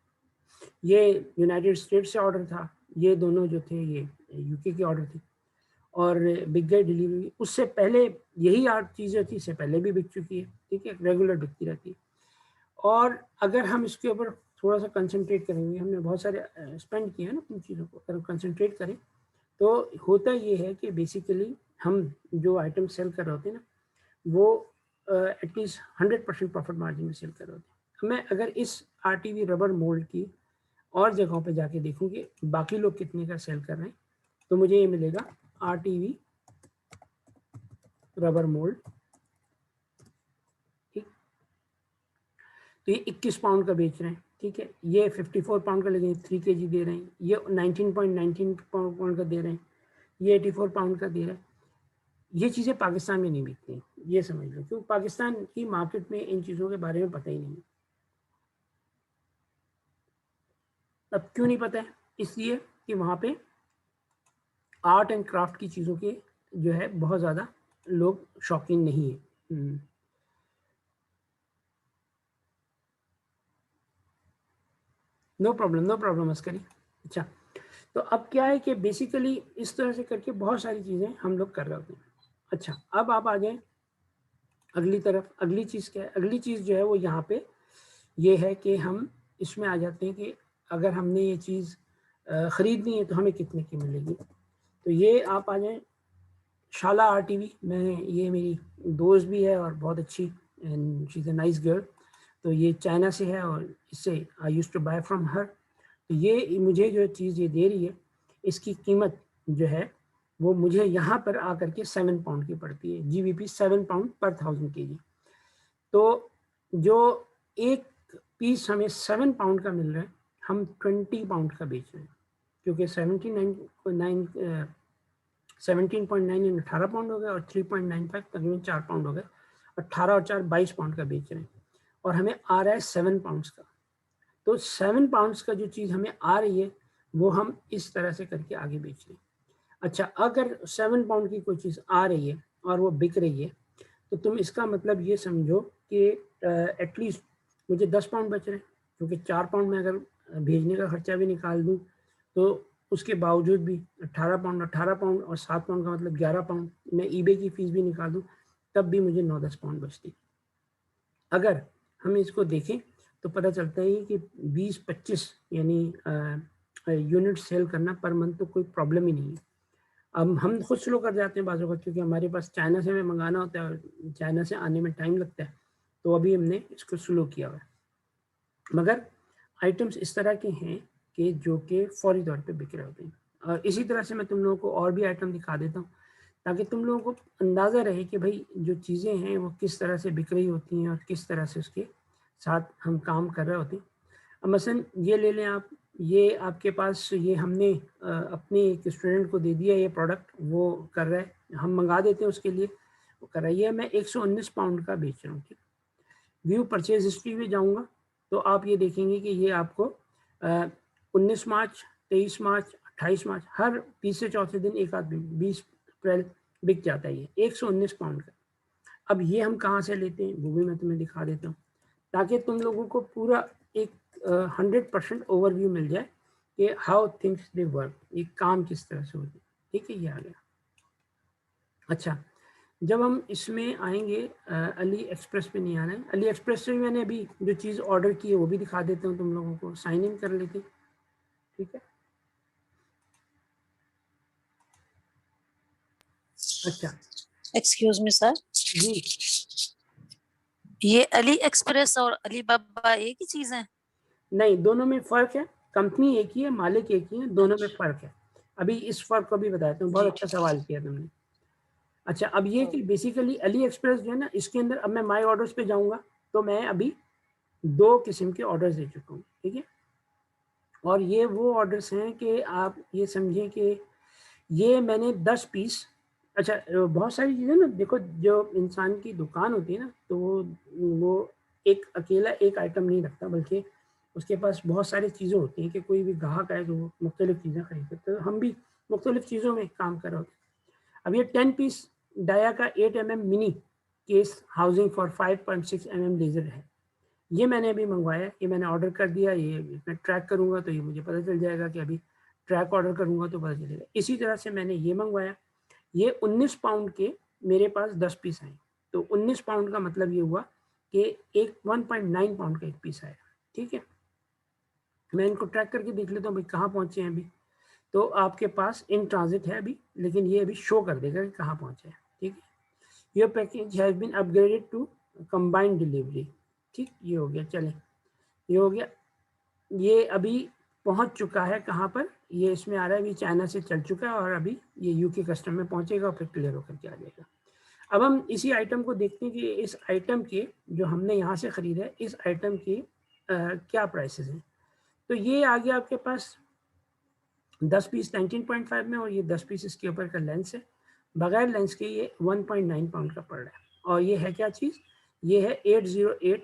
ये यूनाइटेड स्टेट्स से ऑर्डर था, ये दोनों जो थे ये यूके के ऑर्डर थे, और बिक गए डिलीवरी। उससे पहले यही 8 चीज़ें थी, इससे पहले भी बिक चुकी है, ठीक है, रेगुलर बिकती रहती है। और अगर हम इसके ऊपर थोड़ा सा कंसंट्रेट करेंगे, हमने बहुत सारे स्पेंड किए हैं ना उन चीज़ों को, अगर कंसंट्रेट करें तो होता ये है कि बेसिकली हम जो आइटम सेल कर रहे होते हैं ना, वो एटलीस्ट 100% प्रॉफिट मार्जिन में सेल कर रहे होते हैं। मैं अगर इस RTV रबर मोल्ड की और जगहों पे जाके देखूँगी बाकी लोग कितने का सेल कर रहे हैं, तो मुझे ये मिलेगा RTV रबर मोल्ड, ठीक। तो ये 21 पाउंड का बेच रहे हैं, ठीक है। ये 54 पाउंड का लेकिन 3 kg दे रहे हैं। ये 19.19 पाउंड का दे रहे हैं। ये 84 पाउंड का दे रहा है। ये चीज़ें पाकिस्तान में नहीं बिकती हैं, ये समझ लो, क्योंकि पाकिस्तान की मार्केट में इन चीज़ों के बारे में पता ही नहीं है। अब क्यों नहीं पता है? इसलिए कि वहाँ पे आर्ट एंड क्राफ्ट की चीज़ों के जो है बहुत ज़्यादा लोग शौकीन नहीं है। No problem Askari. अच्छा, तो अब क्या है कि बेसिकली इस तरह से करके बहुत सारी चीज़ें हम लोग कर रहे होते हैं। अच्छा, अब आप आ जाएं अगली तरफ। अगली चीज़ क्या है? अगली चीज़ जो है वो यहाँ पे ये है कि हम इसमें आ जाते हैं कि अगर हमने ये चीज़ ख़रीदनी है तो हमें कितने की मिलेगी। तो ये आप आ जाएँ शाला RTV, मैं, ये मेरी दोस्त भी है और बहुत अच्छी, and she is a nice girl. तो ये चाइना से है और इससे I used to buy from her. तो ये मुझे जो चीज़ ये दे रही है, इसकी कीमत जो है वो मुझे यहाँ पर आकर के 7 पाउंड की पड़ती है। GBP 7 पाउंड पर 1000 kg। तो जो एक पीस हमें 7 पाउंड का मिल रहा है, हम 20 पाउंड का बेच रहे हैं, क्योंकि 17.9 इन 18 पाउंड हो गए और 3.95 तकरीबन 4 पाउंड हो गए, 18 और 4 22 पाउंड का बेच रहे हैं और हमें आ रहा है 7 पाउंड्स का। तो 7 पाउंड्स का जो चीज़ हमें आ रही है वो हम इस तरह से करके आगे बेच रहे हैं। अच्छा, अगर 7 पाउंड की कोई चीज़ आ रही है और वो बिक रही है तो तुम इसका मतलब ये समझो कि एटलीस्ट मुझे 10 पाउंड बच रहे हैं, क्योंकि 4 पाउंड में अगर भेजने का खर्चा भी निकाल दूँ तो उसके बावजूद भी 18 पाउंड और 7 पाउंड का मतलब 11 पाउंड, मैं ईबे की फीस भी निकाल दूँ तब भी मुझे 9-10 पाउंड बचती। अगर हम इसको देखें तो पता चलता है कि 20-25 यानी यूनिट सेल करना पर मंथ तो कोई प्रॉब्लम ही नहीं है। अब हम खुद स्लो कर जाते हैं बाज़ वक़्त, क्योंकि हमारे पास चाइना से हमें मंगाना होता है और चाइना से आने में टाइम लगता है, तो अभी हमने इसको स्लो किया हुआ है। मगर आइटम्स इस तरह के हैं कि जो कि फौरी तौर पे बिक रहे होते हैं। और इसी तरह से मैं तुम लोगों को और भी आइटम दिखा देता हूँ ताकि तुम लोगों को अंदाज़ा रहे कि भाई जो चीज़ें हैं वो किस तरह से बिक रही होती हैं और किस तरह से उसके साथ हम काम कर रहे होते हैं। अब मसलन ये ले लें आप, ये आपके पास ये हमने अपने एक स्टूडेंट को दे दिया ये प्रोडक्ट, वो कर रहा है, हम मंगा देते हैं उसके लिए, वो कर रहा है। ये मैं 119 पाउंड का बेच रहा हूँ। ठीक, व्यू परचेज हिस्ट्री में जाऊँगा तो आप ये देखेंगे कि ये आपको 19 मार्च, 23 मार्च, 28 मार्च, हर तीसरे चौथे दिन एक आध 20 अप्रैल बिक जाता है ये 119 पाउंड का। अब ये हम कहाँ से लेते हैं वो भी मैं तुम्हें दिखा देता हूँ ताकि तुम लोगों को पूरा एक 100% ओवरव्यू मिल जाए कि हाउ थिंग्स दे वर्क, ये काम किस तरह से होते हैं। ठीक है, ये आ गया। अच्छा, जब हम इसमें आएंगे अली एक्सप्रेस पे नहीं आना है, अली एक्सप्रेस से मैंने अभी जो चीज़ ऑर्डर की है वो भी दिखा देता हूँ तुम लोगों को, साइन इन कर लेते। ठीक है, अच्छा एक्सक्यूज मी सर, जी, ये अली एक्सप्रेस और अली बाबा एक ही चीज है? नहीं दोनों में फ़र्क है, कंपनी एक ही है, मालिक एक ही है, दोनों में फ़र्क है। अभी इस फ़र्क को भी बताता हूँ, बहुत अच्छा सवाल किया तुमने। अच्छा, अब ये कि बेसिकली अली एक्सप्रेस जो है ना, इसके अंदर अब मैं माई ऑर्डर्स पे जाऊँगा तो मैं अभी 2 किस्म के ऑर्डर्स दे चुका हूँ। ठीक है, और ये वो ऑर्डर्स हैं कि आप ये समझें कि ये मैंने 10 पीस, अच्छा बहुत सारी चीज़ें ना, देखो जो इंसान की दुकान होती है ना तो वो एक अकेला एक आइटम नहीं रखता, बल्कि उसके पास बहुत सारी चीज़ें होती हैं कि कोई भी ग्राहक आए तो वो मुख्तलिफ़ चीज़ें खरीदते, तो हम भी मुख्तलिफ़ चीज़ों में काम कर रहे होते हैं। अब ये 10 पीस डाया का 8 mm mini case housing for 5.6 mm laser है, ये मैंने अभी मंगवाया, ये मैंने ऑर्डर कर दिया, ये मैं ट्रैक करूँगा तो ये मुझे पता चल जाएगा कि अभी ट्रैक ऑर्डर करूँगा तो पता चलेगा। इसी तरह से मैंने ये मंगवाया, ये 19 पाउंड के मेरे पास 10 पीस आए, तो 19 पाउंड का मतलब ये हुआ कि एक 1.9 पाउंड का एक पीस आया। ठीक है, मैं इनको ट्रैक करके देख लेता हूँ भाई कहाँ पहुँचे हैं अभी, तो आपके पास इन ट्रांजिट है अभी, लेकिन ये अभी शो कर देगा कि कहाँ पहुँचे हैं। ठीक है, your package has been upgraded to combined delivery. ठीक, ये हो गया, चलें ये हो गया, ये अभी पहुंच चुका है कहाँ पर, ये इसमें आ रहा है अभी चाइना से चल चुका है और अभी ये यूके कस्टम में पहुंचेगा और फिर क्लियर होकर के आ जाएगा। अब हम इसी आइटम को देखते हैं कि इस आइटम के जो हमने यहाँ से ख़रीदा है, इस आइटम के क्या प्राइसेस हैं। तो ये आ गया आपके पास 10 पीस 19.5 में, और ये 10 पीस इसके ऊपर का लेंस है, बगैर लेंस के ये 1.9 पाउंड का पड़ रहा है। और ये है क्या चीज़, ये है 808,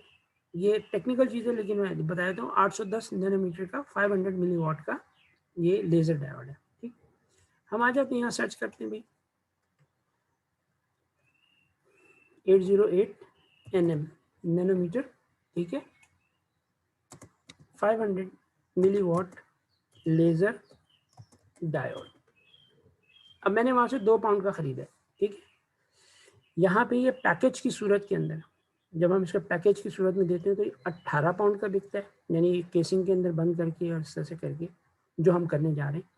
ये टेक्निकल चीज़ है लेकिन मैं बता देता हूँ, 810 नैनोमीटर का 500 मिलीवाट का ये लेज़र डायोड है। ठीक, हम आ जाते हैं यहाँ, सर्च करते हैं भाई 808 nm नैनोमीटर। ठीक है, 500 मिलीवाट लेज़र डायोड। अब मैंने वहाँ से 2 पाउंड का ख़रीदा है। ठीक है, यहाँ पे ये पैकेज की सूरत के अंदर, जब हम इसको पैकेज की सूरत में देते हैं तो ये 18 पाउंड का बिकता है, यानी केसिंग के अंदर बंद करके और इस तरह से करके जो हम करने जा रहे हैं।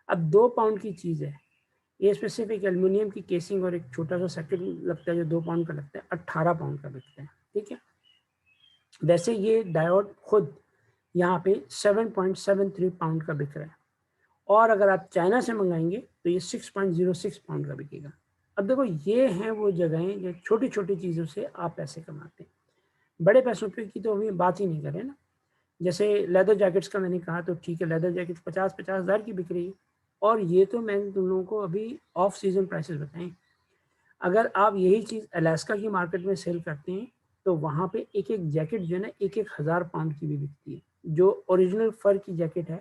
अब 2 पाउंड की चीज़ है, ये स्पेसिफिक एल्युमिनियम की केसिंग और एक छोटा सा सर्किट लगता है जो 2 पाउंड का लगता है, 18 पाउंड का बिकता है। ठीक है, वैसे ये डायोड खुद यहाँ पे 7.73 पाउंड का बिक रहा है, और अगर आप चाइना से मंगाएंगे तो ये 6.06 पाउंड का बिकेगा। अब देखो ये हैं वो जगहें जो छोटी छोटी चीज़ों से आप पैसे कमाते हैं। बड़े पैसों पे की तो अभी बात ही नहीं करें ना। जैसे लेदर जैकेट्स का मैंने कहा, तो ठीक है, लेदर जैकेट्स 50-50 हज़ार की बिक रही है, और ये तो मैंने तुम लोगों को अभी ऑफ सीजन प्राइसेस बताए। अगर आप यही चीज़ अलास्का की मार्केट में सेल करते हैं तो वहाँ पे एक एक जैकेट जो है ना 1-1 हज़ार पाउंड की भी बिकती है। जो ओरिजिनल फर की जैकेट है,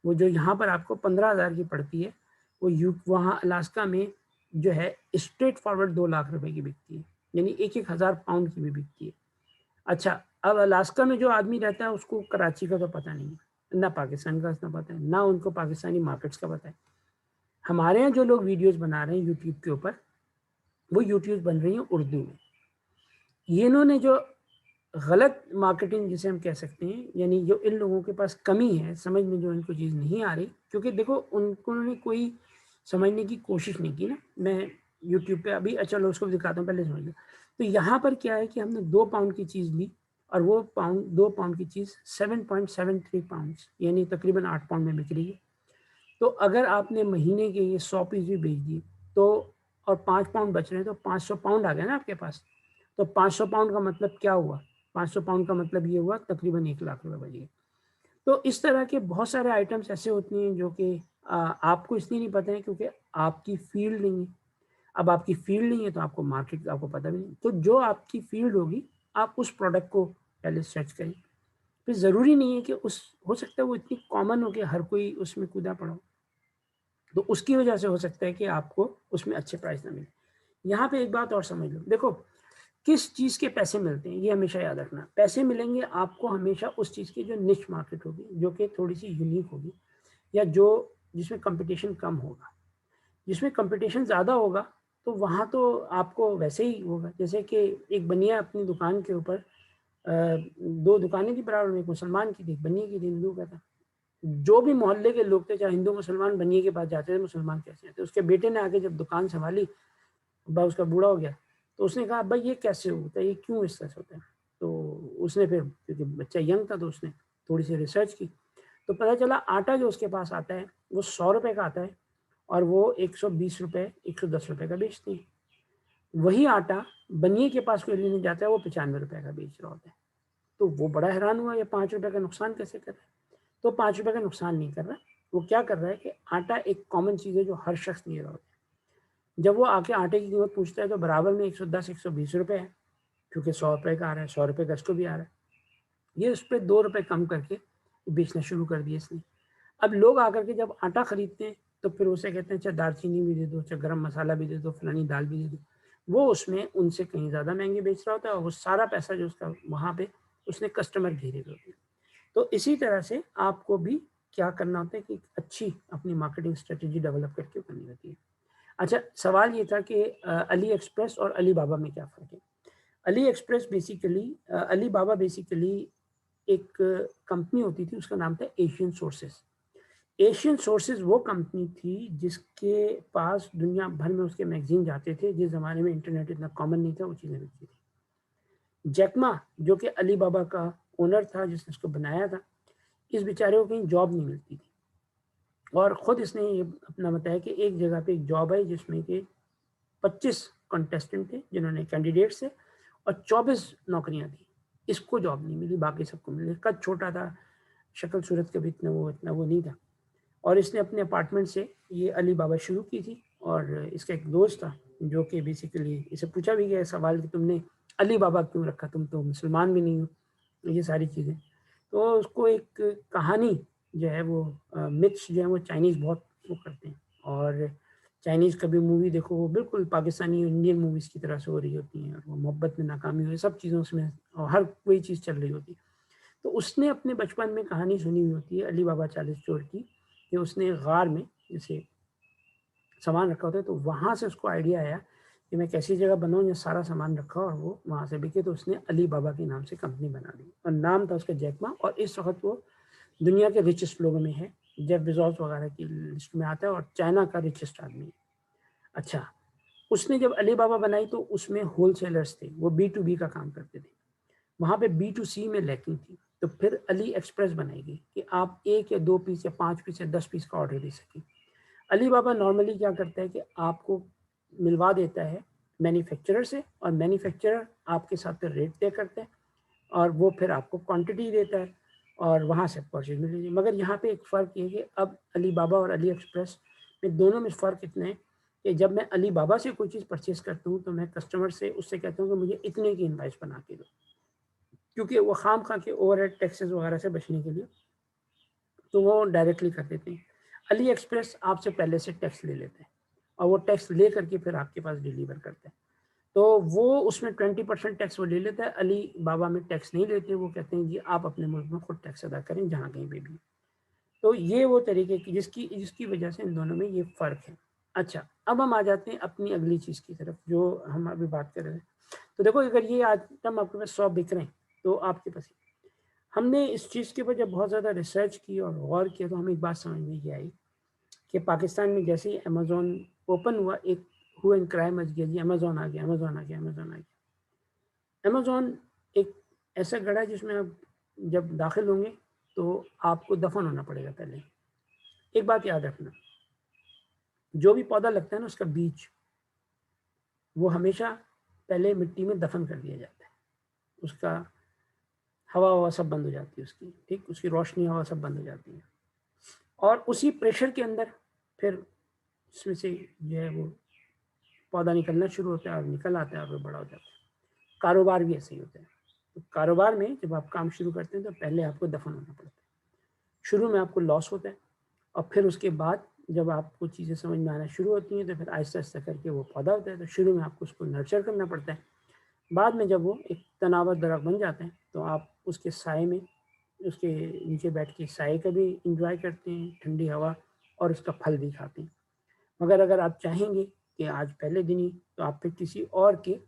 वो जो यहाँ पर आपको 15,000 की पड़ती है, वो वहाँ अलास्का में जो है स्ट्रेट फॉरवर्ड 2 लाख रुपए की बिकती है, यानी 1-1 हज़ार पाउंड की भी बिकती है। अच्छा, अब अलास्का में जो आदमी रहता है उसको कराची का तो पता नहीं है, ना पाकिस्तान का इतना पता है, ना उनको पाकिस्तानी मार्केट्स का पता है। हमारे यहाँ जो लोग वीडियोस बना रहे हैं यूट्यूब के ऊपर, वो यूट्यूब बन रही है उर्दू में। ये इन्होंने जो गलत मार्केटिंग जिसे हम कह सकते हैं, यानी जो इन लोगों के पास कमी है समझ में, जो इनको चीज़ नहीं आ रही, क्योंकि देखो उन्होंने कोई समझने की कोशिश नहीं की ना। मैं यूट्यूब पे अभी चलो उसको दिखाता हूँ, पहले समझ लो। तो यहाँ पर क्या है कि हमने 2 पाउंड की चीज़ ली, और वो 2 पाउंड की चीज़ 7.73 पाउंड, यानी तकरीबन 8 पाउंड में बिक रही है। तो अगर आपने महीने के ये 100 पीस भी बेच दिए तो, और 5 पाउंड बच रहे हैं, तो 500 पाउंड आ गए ना आपके पास। तो 500 पाउंड का मतलब क्या हुआ? 500 पाउंड का मतलब ये हुआ तकरीबन 1 लाख रुपए बच गए। तो इस तरह के बहुत सारे आइटम्स ऐसे होती हैं जो कि आपको इसलिए नहीं पता है क्योंकि आपकी फील्ड नहीं है। अब आपकी फील्ड नहीं है तो आपको मार्केट आपको पता भी नहीं। तो जो आपकी फील्ड होगी, आप उस प्रोडक्ट को पहले सर्च करें। फिर ज़रूरी नहीं है कि उस, हो सकता है वो इतनी कॉमन हो कि हर कोई उसमें कूदा पड़ा हो, तो उसकी वजह से हो सकता है कि आपको उसमें अच्छे प्राइस ना मिले। यहाँ पे एक बात और समझ लो, देखो किस चीज़ के पैसे मिलते हैं ये हमेशा याद रखना। पैसे मिलेंगे आपको हमेशा उस चीज़ की जो निश मार्केट होगी, जो कि थोड़ी सी यूनिक होगी, या जो जिसमें कंपटीशन कम होगा। जिसमें कंपटीशन ज़्यादा होगा तो वहाँ तो आपको वैसे ही होगा। जैसे कि एक बनिया अपनी दुकान के ऊपर 2 दुकानें थी बराबर में, एक मुसलमान की थी, एक बनिए की थी, हिंदू का था। जो भी मोहल्ले के लोग थे, चाहे हिंदू मुसलमान, बनिए के पास जाते थे, मुसलमान कैसे आते। उसके बेटे ने आके जब दुकान संभाली, अब्बा उसका बूढ़ा हो गया, तो उसने कहा भाई ये कैसे होता है, ये क्यों इस तरह से होता है। तो उसने फिर, क्योंकि बच्चा यंग था, तो उसने थोड़ी सी रिसर्च की, तो पता चला आटा जो उसके पास आता है वो 100 रुपए का आता है, और वो 120 रुपए 110 रुपए का बेचते हैं। वही आटा बनिए के पास कोई लेने जाता है, वो 95 रुपए का बेच रहा होता है। तो वो बड़ा हैरान हुआ, ये 5 रुपए का नुकसान कैसे कर रहा है। तो 5 रुपए का नुकसान नहीं कर रहा, वो क्या कर रहा है कि आटा एक कॉमन चीज़ है जो हर शख्स ले रहा होता है। जब वो आके आटे की कीमत पूछता है तो बराबर में 110-120 रुपए है, क्योंकि 100 रुपए का आ रहा है, 100 रुपए का इसको भी आ रहा है। ये उस पर 2 रुपए कम करके बेचना शुरू कर दिया इसने। अब लोग आकर के जब आटा खरीदते हैं तो फिर उसे कहते हैं अच्छा दालचीनी भी दे दो, अच्छा गरम मसाला भी दे दो, फलानी दाल भी दे दो। वो उसमें उनसे कहीं ज़्यादा महंगे बेच रहा होता है, और वो सारा पैसा जो उसका वहाँ पे उसने कस्टमर घेरे हुए होते हैं। तो इसी तरह से आपको भी क्या करना होता है कि अच्छी अपनी मार्केटिंग स्ट्रेटेजी डेवलप करके करनी होती है। अच्छा, सवाल ये था कि अली एक्सप्रेस और अली बाबा में क्या फ़र्क है? अली एक्सप्रेस बेसिकली, अली बाबा बेसिकली एक कंपनी होती थी, उसका नाम था एशियन सोर्सेस। एशियन सोर्सेज वो कंपनी थी जिसके पास दुनिया भर में उसके मैगजीन जाते थे। जिस ज़माने में इंटरनेट इतना कॉमन नहीं था, वो चीज़ें बिकती थी। जैकमा जो कि अली बाबा का ओनर था, जिसने उसको बनाया था, इस बेचारे को कहीं जॉब नहीं मिलती थी, और ख़ुद इसने ये अपना बताया कि एक जगह पे एक जॉब है जिसमें कि 25 कंटेस्टेंट थे, जिन्होंने कैंडिडेट्स थे, और 24 नौकरियां थी। इसको जॉब नहीं मिली, बाकी सबको मिली। कद छोटा था, शक्ल सूरत का भी इतना वो नहीं था, और इसने अपने अपार्टमेंट से ये अली बाबा शुरू की थी। और इसका एक दोस्त था जो कि बेसिकली, इसे पूछा भी गया सवाल कि तुमने अली बाबा क्यों रखा, तुम तो मुसलमान भी नहीं हो, ये सारी चीज़ें। तो उसको एक कहानी जो है वो, मिथ्स जो है वो चाइनीज़ बहुत वो करते हैं, और चाइनीज़ कभी मूवी देखो वो बिल्कुल पाकिस्तानी इंडियन मूवीज़ की तरह से हो रही होती हैं, और वो मोहब्बत में नाकामी हुई, सब चीज़ों उसमें, और हर कोई चीज़ चल रही होती है। तो उसने अपने बचपन में कहानी सुनी हुई होती है अली बाबा 40 चोर की, कि उसने गार में जैसे सामान रखा होता है, तो वहाँ से उसको आइडिया आया कि मैं कैसी जगह बनाऊँ जहाँ सारा सामान रखा और वो वहाँ से बिके। तो उसने अली बाबा के नाम से कंपनी बना दी, और नाम था उसका जैकमा, और इस वक्त वो दुनिया के रिचेस्ट लोगों में है, जेफ बेजोस वगैरह की लिस्ट में आता है, और चाइना का रिचेस्ट आदमी है। अच्छा, उसने जब अली बाबा बनाई तो उसमें होलसेलर्स थे, वो B2B का काम करते थे, वहाँ पे B2C में लैकिंग थी। तो फिर अली एक्सप्रेस बनाई गई कि आप 1 या 2 पीस या 5 पीस या 10 पीस का ऑर्डर दे सकें। अली बाबा नॉर्मली क्या करता है कि आपको मिलवा देता है मैन्युफैक्चरर से, और मैन्युफैक्चरर आपके साथ रेट तय करता है। और वो फिर आपको क्वांटिटी देता है और वहाँ से परचेज मिलेगी। मगर यहाँ पे एक फ़र्क ये है कि अब अली बाबा और अली एक्सप्रेस में दोनों में फ़र्क इतना है कि जब मैं अली बाबा से कोई चीज़ परचेज करता हूँ तो मैं कस्टमर से उससे कहता हूँ कि मुझे इतने की इनवाइस बना के दो, क्योंकि वो खाम खा के ओवरहेड टैक्सेस वगैरह से बचने के लिए तो वो डायरेक्टली कर देते हैं। अली एक्सप्रेस आपसे पहले से टैक्स ले लेते हैं और वो टैक्स ले करके फिर आपके पास डिलीवर करते हैं। तो वो उसमें 20% टैक्स वो ले लेता है, अली बाबा में टैक्स नहीं लेते, वो कहते हैं जी आप अपने मुल्क में खुद टैक्स अदा करें जहाँ कहीं पे भी। तो ये वो तरीके की जिसकी वजह से इन दोनों में ये फ़र्क है। अच्छा, अब हम आ जाते हैं अपनी अगली चीज़ की तरफ जो हम अभी बात कर रहे हैं। तो देखो अगर ये आइटम आपके पास 100 बिक रहे हैं तो आपके पास हमने इस चीज़ के ऊपर जब बहुत ज़्यादा रिसर्च की और गौर किया तो हमें एक बात समझ में ये आई कि पाकिस्तान में जैसे ही अमेज़ोन ओपन हुआ एक हुआ इन क्राइम मच गया जी, अमेज़ोन आ गया, अमेज़ोन आ गया, अमेज़ोन आ गया। अमेज़ोन एक ऐसा गढ़ा है जिसमें आप जब दाखिल होंगे तो आपको दफन होना पड़ेगा पहले। एक बात याद रखना, जो भी पौधा लगता है ना उसका बीज वो हमेशा पहले मिट्टी में दफन कर दिया जाता है, उसका हवा सब बंद हो जाती है उसकी, ठीक, उसकी रोशनी हवा सब बंद हो जाती है और उसी प्रेशर के अंदर फिर उसमें से जो है वो पौधा निकलना शुरू होता है और निकल आता है और वो बड़ा हो जाता है। कारोबार भी ऐसे ही होता है। तो कारोबार में जब आप काम शुरू करते हैं तो पहले आपको दफन होना पड़ता है। शुरू में आपको लॉस होता है और फिर उसके बाद जब आपको चीज़ें समझ में आना शुरू होती हैं तो फिर आहिस्ता आहिस्ता करके वो पौधा होता है। तो शुरू में आपको उसको नर्चर करना पड़ता है, बाद में जब वो एक तनावर दरख्त बन जाते हैं तो आप उसके साए में उसके नीचे बैठ के साए का भी इंजॉय करते हैं, ठंडी हवा, और उसका फल भी खाते हैं। मगर अगर आप चाहेंगे कि आज पहले दिन ही तो आप फिर किसी और के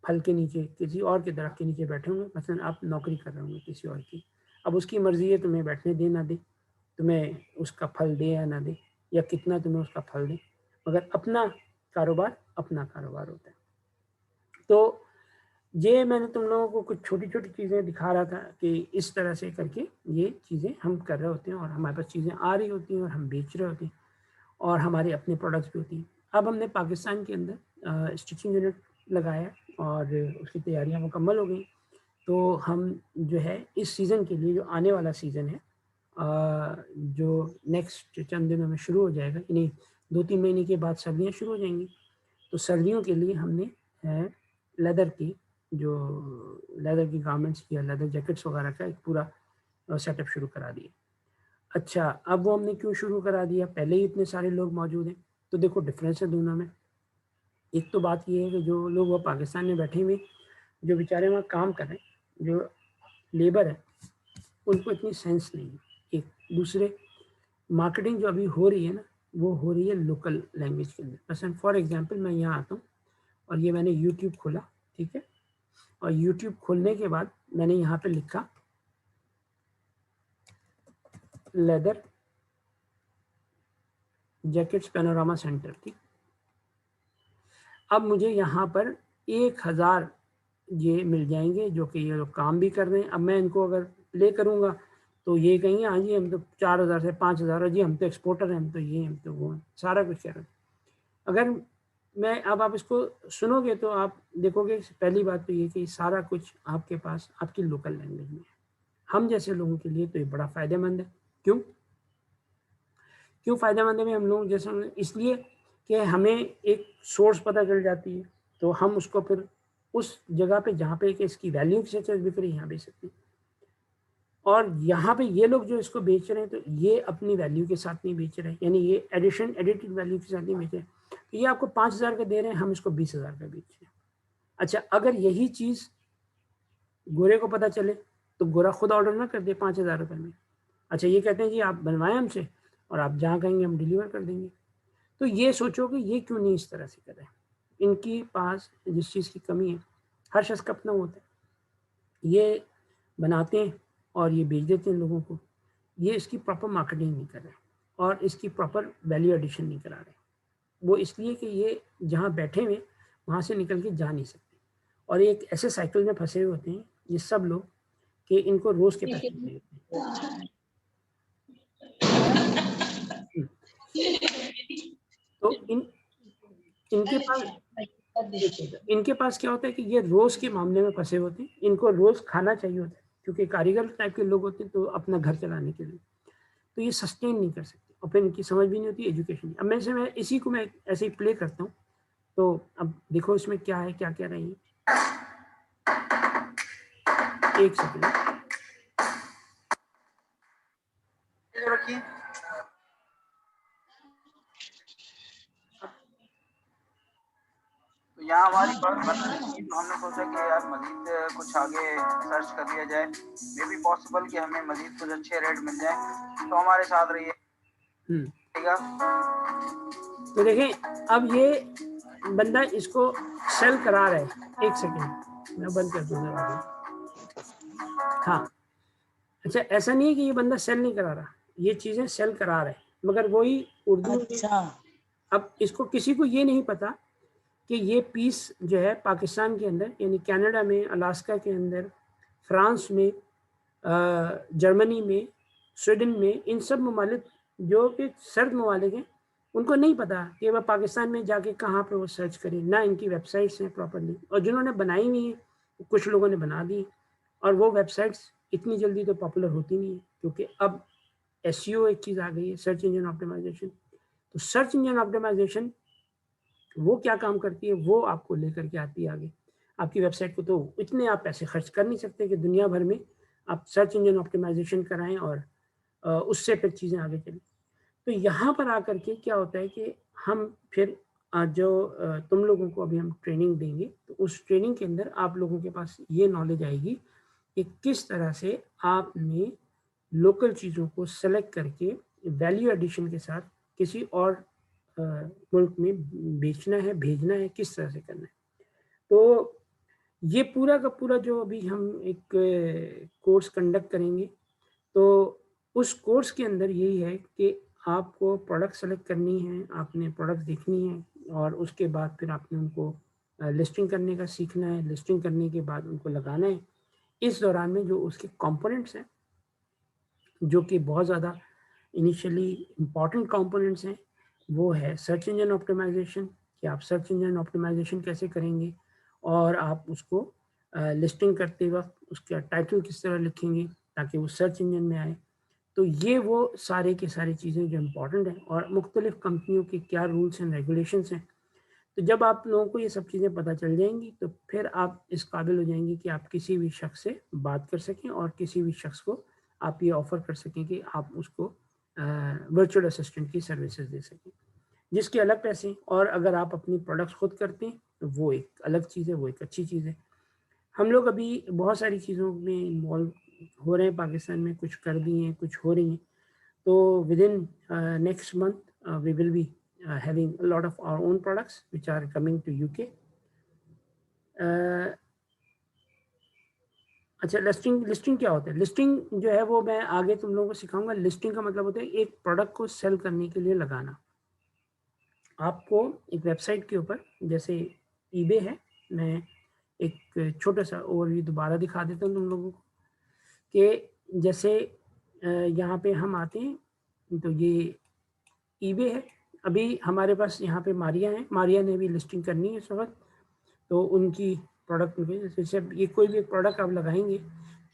फल के नीचे, किसी और के दरख्त के नीचे बैठे होंगे, मसलन आप नौकरी कर रहे होंगे किसी और की, अब उसकी मर्जी है तुम्हें बैठने दे ना दे, तुम्हें उसका फल दे या ना दे, या कितना तुम्हें उसका फल दे, मगर अपना कारोबार होता है। तो ये मैंने तुम लोगों को कुछ छोटी छोटी चीज़ें दिखा रहा था कि इस तरह से करके ये चीज़ें हम कर रहे होते हैं और हमारे पास चीज़ें आ रही होती हैं और हम बेच रहे होते हैं और हमारे अपने प्रोडक्ट्स भी होती हैं। अब हमने पाकिस्तान के अंदर स्टिचिंग यूनिट लगाया और उसकी तैयारियां मुकम्मल हो गई। तो हम जो है इस सीज़न के लिए, जो आने वाला सीज़न है जो नेक्स्ट चंद दिनों में शुरू हो जाएगा, यानी 2-3 महीने के बाद सर्दियाँ शुरू हो जाएंगी, तो सर्दियों के लिए हमने लेदर की गारमेंट्स या लेदर जैकेट्स वगैरह का एक पूरा सेटअप शुरू करा दिया। अच्छा, अब वो हमने क्यों शुरू करा दिया, पहले ही इतने सारे लोग मौजूद हैं। तो देखो डिफरेंस है दोनों में। एक तो बात ये है कि जो लोग वो पाकिस्तान में बैठे हुए जो बेचारे वहाँ काम कर रहे हैं, जो लेबर है, उनको इतनी सेंस नहीं है। एक दूसरे मार्केटिंग जो अभी हो रही है ना, वो हो रही है लोकल लैंग्वेज के अंदर। मसलन फॉर एग्जांपल मैं यहाँ आता हूँ और ये मैंने यूट्यूब खोला, ठीक है, और यूट्यूब खोलने के बाद मैंने यहाँ पे लिखा लेदर जैकेट्स पैनोरामा सेंटर, ठीक। अब मुझे यहाँ पर 1000 ये मिल जाएंगे जो कि ये लोग काम भी कर रहे हैं। अब मैं इनको अगर प्ले करूँगा तो ये कहेंगे हाँ जी हम तो 4000 से 5000 जी, हम तो एक्सपोर्टर हैं, हम तो ये, हम तो वो हैं, सारा कुछ कह रहे हैं। अगर मैं अब आप इसको सुनोगे तो आप देखोगे पहली बात तो ये कि सारा कुछ आपके पास आपकी लोकल लैंग्वेज में है। हम जैसे लोगों के लिए तो ये बड़ा फ़ायदेमंद है। क्यों फ़ायदेमंद है हम लोग जैसे, इसलिए कि हमें एक सोर्स पता चल जाती है, तो हम उसको फिर उस जगह पे जहाँ पे कि इसकी वैल्यू किसी चीज़ बिक रही है यहाँ बेच सकते हैं। और यहाँ पे ये लोग जो इसको बेच रहे हैं तो ये अपनी वैल्यू के साथ नहीं बेच रहे हैं, यानी ये एडिटेड वैल्यू के साथ नहीं बेच रहे हैं। तो ये आपको 5000 का दे रहे हैं, हम इसको 20000 का बेच रहे हैं। अच्छा, अगर यही चीज़ गोरे को पता चले तो गोरा खुद ऑर्डर ना कर दे 5000 रुपये में। अच्छा, ये कहते हैं जी आप बनवाएं हमसे और आप जहाँ कहेंगे हम डिलीवर कर देंगे। तो ये सोचो कि ये क्यों नहीं इस तरह से कर रहे हैं। इनकी पास जिस चीज़ की कमी है, हर शख्स का अपना होता है, ये बनाते हैं और ये बेच देते हैं लोगों को। ये इसकी प्रॉपर मार्केटिंग नहीं कर रहे और इसकी प्रॉपर वैल्यू एडिशन नहीं करा रहे। वो इसलिए कि ये जहाँ बैठे हुए वहाँ से निकल के जा नहीं सकते और ये एक ऐसे साइकिल में फंसे हुए होते हैं ये सब लोग कि इनको रोज़ के पैसे चाहिए होते हैं। तो इनके पास देखिएगा, इनके पास क्या होता है कि ये रोज़ के मामले में फँसे होते हैं, इनको रोज़ खाना चाहिए होता है, क्योंकि कारीगर टाइप के लोग होते हैं तो अपना घर चलाने के लिए, तो ये सस्टेन नहीं कर सकते और फिर इनकी समझ भी नहीं होती एजुकेशन। अब मैं इसी को मैं ऐसे ही प्ले करता हूँ, तो अब देखो इसमें क्या है, क्या कह रही है। 1 सेकंड। रखिए। तो यहाँ हमारी बात बन रही थी, तो हमने सोचा कि यार मजीद कुछ आगे सर्च कर लिया जाए, मे बी पॉसिबल कि हमें मजीद कुछ अच्छे रेट मिल जाए, तो हमारे साथ रहिए। तो देखें अब ये बंदा इसको सेल करा रहा है। 1 सेकंड मैं बंद कर दूंगा। हाँ, अच्छा ऐसा नहीं है कि ये बंदा सेल नहीं करा रहा, ये चीज़ें सेल करा रहा है, मगर वही उर्दू में। अब इसको किसी को ये नहीं पता कि ये पीस जो है पाकिस्तान के अंदर, यानी कनाडा में, अलास्का के अंदर, फ्रांस में, जर्मनी में, स्वीडन में, इन सब ममालिक जो कि सर्द ममालिक हैं, उनको नहीं पता कि वह पाकिस्तान में जाके कहाँ पे वो सर्च करें, ना इनकी वेबसाइट्स हैं प्रॉपर्ली, और जिन्होंने बनाई हुई हैं कुछ लोगों ने बना दी, और वो वेबसाइट्स इतनी जल्दी तो पॉपुलर होती नहीं है, क्योंकि अब एसईओ एक चीज़ आ गई है, सर्च इंजन ऑप्टिमाइजेशन। तो सर्च इंजन ऑप्टिमाइजेशन वो क्या काम करती है, वो आपको लेकर के आती है आगे। आपकी वेबसाइट को तो इतने आप पैसे खर्च कर नहीं सकते कि दुनिया भर में आप सर्च इंजन ऑप्टिमाइजेशन कराएं और उससे फिर चीज़ें आगे चलें। तो यहाँ पर आकर के क्या होता है कि हम फिर तुम लोगों को अभी हम ट्रेनिंग देंगे, तो उस ट्रेनिंग के अंदर आप लोगों के पास ये नॉलेज आएगी कि किस तरह से आपने लोकल चीज़ों को सेलेक्ट करके वैल्यू एडिशन के साथ किसी और मुल्क में बेचना है, भेजना है, किस तरह से करना है। तो ये पूरा का पूरा जो अभी हम एक कोर्स कंडक्ट करेंगे, तो उस कोर्स के अंदर यही है कि आपको प्रोडक्ट सेलेक्ट करनी है, आपने प्रोडक्ट देखनी है, और उसके बाद फिर आपने उनको लिस्टिंग करने का सीखना है, लिस्टिंग करने के बाद उनको लगाना है। इस दौरान में जो उसके कंपोनेंट्स हैं, जो कि बहुत ज़्यादा इनिशियली इम्पॉर्टेंट कंपोनेंट्स हैं, वो है सर्च इंजन ऑप्टिमाइजेशन, कि आप सर्च इंजन ऑप्टिमाइजेशन कैसे करेंगे, और आप उसको लिस्टिंग करते वक्त उसका टाइटल किस तरह लिखेंगे ताकि वो सर्च इंजन में आए। तो ये वो सारे की सारी चीज़ें जो इम्पॉर्टेंट हैं, और मुख्तलिफ़ कंपनियों के क्या रूल्स एंड रेगुलेशंस हैं। तो जब आप लोगों को ये सब चीज़ें पता चल जाएंगी, तो फिर आप इस काबिल हो जाएंगे कि आप किसी भी शख्स से बात कर सकें, और किसी भी शख्स को आप ये ऑफ़र कर सकें कि आप उसको वर्चुअल असिस्टेंट की सर्विसेज दे सकें, जिसके अलग पैसे हैं। और अगर आप अपनी प्रोडक्ट्स खुद करते हैं तो वो एक अलग चीज़ है, वो एक अच्छी चीज़ है। हम लोग अभी बहुत सारी चीज़ों में इन्वॉल्व हो रहे हैं पाकिस्तान में, कुछ कर दिए हैं, कुछ हो रही हैं। तो within next month we will be having a lot of our own products which are coming to UK. अच्छा, लिस्टिंग क्या होता है? लिस्टिंग जो है वो मैं आगे तुम लोगों को सिखाऊंगा। लिस्टिंग का मतलब होता है एक प्रोडक्ट को सेल करने के लिए लगाना। आपको एक वेबसाइट के ऊपर, जैसे ईबे है, मैं एक छोटा सा ओवरव्यू दोबारा दिखा देता हूँ तुम लोगों को, कि जैसे यहाँ पे हम आते हैं, तो ये ईबे है। अभी हमारे पास यहाँ पे मारिया है, मारिया ने भी लिस्टिंग करनी है इस वक्त, तो उनकी प्रोडक्ट में जैसे ये कोई भी एक प्रोडक्ट आप लगाएंगे,